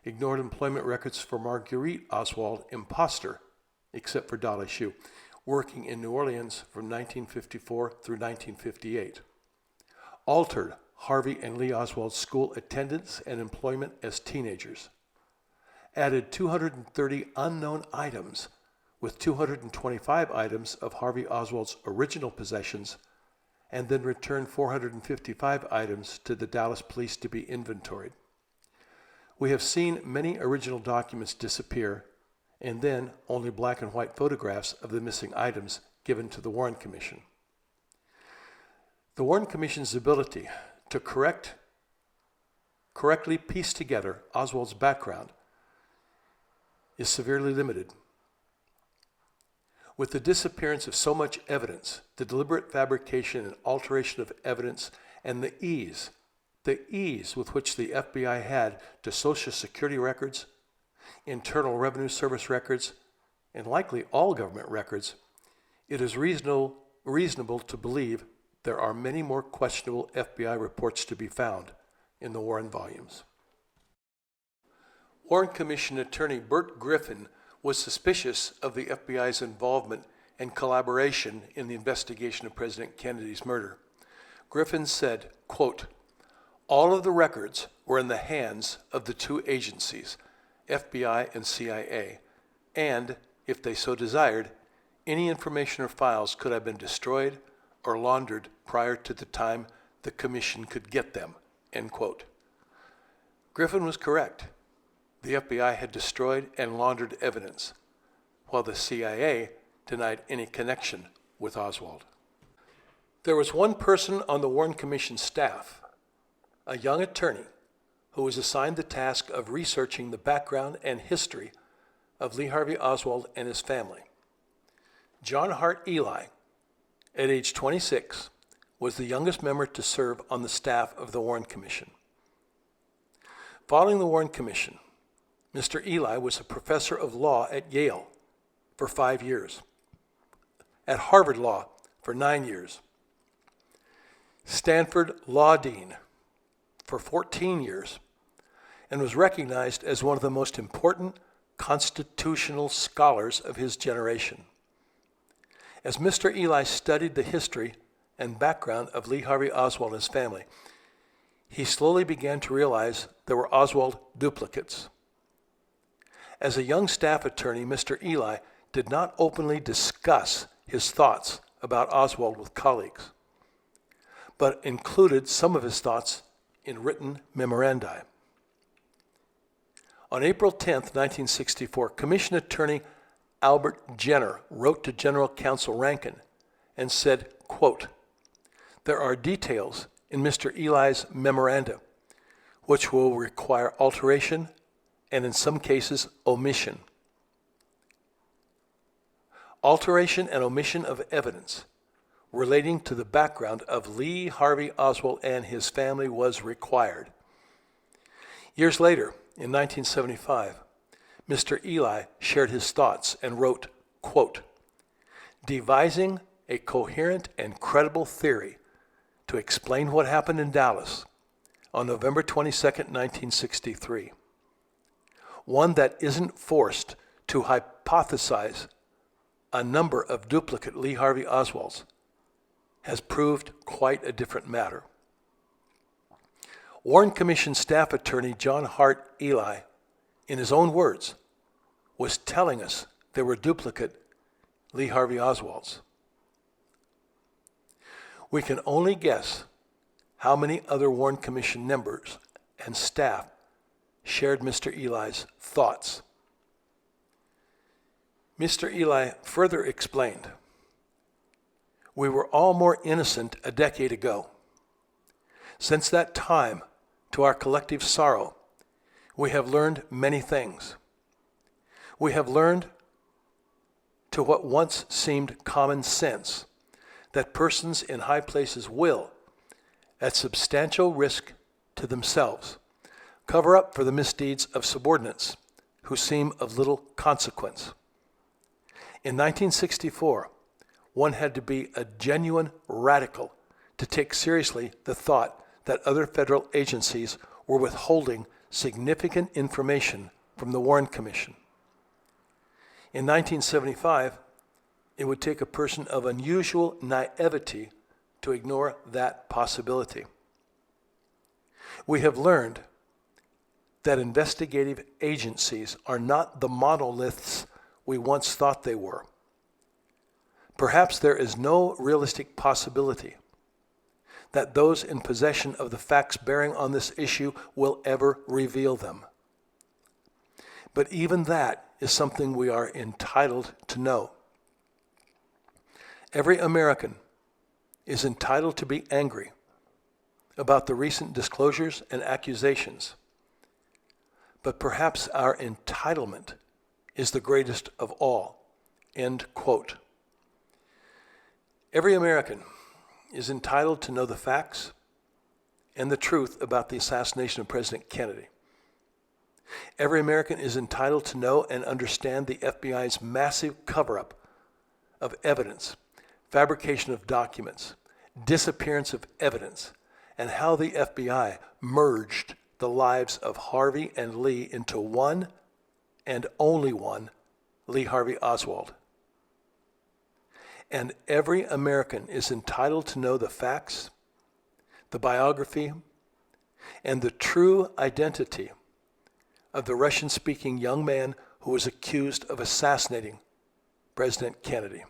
[SPEAKER 1] ignored employment records for Marguerite Oswald, imposter, except for Dolly Shoe, working in New Orleans from 1954 through 1958. altered Harvey and Lee Oswald's school attendance and employment as teenagers, added 230 unknown items with 225 items of Harvey Oswald's original possessions, and then returned 455 items to the Dallas police to be inventoried. We have seen many original documents disappear, and then only black and white photographs of the missing items given to the Warren Commission. The Warren Commission's ability to correctly piece together Oswald's background is severely limited. With the disappearance of so much evidence, the deliberate fabrication and alteration of evidence, and the ease with which the FBI had to Social Security records, Internal Revenue Service records, and likely all government records, it is reasonable to believe there are many more questionable FBI reports to be found in the Warren volumes. Warren Commission attorney Burt Griffin was suspicious of the FBI's involvement and collaboration in the investigation of President Kennedy's murder. Griffin said, quote, "All of the records were in the hands of the two agencies, FBI and CIA, and, if they so desired, any information or files could have been destroyed or laundered prior to the time the Commission could get them," end quote. Griffin was correct. The FBI had destroyed and laundered evidence, while the CIA denied any connection with Oswald. There was one person on the Warren Commission staff, a young attorney, who was assigned the task of researching the background and history of Lee Harvey Oswald and his family. John Hart Ely, at age 26, was the youngest member to serve on the staff of the Warren Commission. Following the Warren Commission, Mr. Ely was a professor of law at Yale for 5 years, at Harvard Law for 9 years, Stanford Law Dean for 14 years, and was recognized as one of the most important constitutional scholars of his generation. As Mr. Ely studied the history and background of Lee Harvey Oswald and his family, he slowly began to realize there were Oswald duplicates. As a young staff attorney, Mr. Ely did not openly discuss his thoughts about Oswald with colleagues, but included some of his thoughts in written memoranda. On April 10, 1964, Commission Attorney Albert Jenner wrote to General Counsel Rankin and said, quote, "There are details in Mr. Ely's memoranda which will require alteration and in some cases omission. Alteration and omission of evidence relating to the background of Lee Harvey Oswald and his family was required." Years later, in 1975, Mr. Ely shared his thoughts and wrote, quote, "Devising a coherent and credible theory to explain what happened in Dallas on November 22, 1963. One that isn't forced to hypothesize a number of duplicate Lee Harvey Oswalds has proved quite a different matter." Warren Commission staff attorney John Hart Ely, in his own words, was telling us there were duplicate Lee Harvey Oswalds. We can only guess how many other Warren Commission members and staff shared Mr. Ely's thoughts. Mr. Ely further explained, "We were all more innocent a decade ago. Since that time, to our collective sorrow, we have learned many things. We have learned, to what once seemed common sense, that persons in high places will, at substantial risk to themselves, cover up for the misdeeds of subordinates who seem of little consequence. In 1964, one had to be a genuine radical to take seriously the thought that other federal agencies were withholding significant information from the Warren Commission. In 1975, it would take a person of unusual naivety to ignore that possibility. We have learned that investigative agencies are not the monoliths we once thought they were. Perhaps there is no realistic possibility that those in possession of the facts bearing on this issue will ever reveal them. But even that is something we are entitled to know. Every American is entitled to be angry about the recent disclosures and accusations, but perhaps our entitlement is the greatest of all. End quote. Every American is entitled to know the facts and the truth about the assassination of President Kennedy. Every American is entitled to know and understand the FBI's massive cover-up of evidence, fabrication of documents, disappearance of evidence, and how the FBI merged the lives of Harvey and Lee into one and only one, Lee Harvey Oswald. And every American is entitled to know the facts, the biography, and the true identity of the Russian-speaking young man who was accused of assassinating President Kennedy.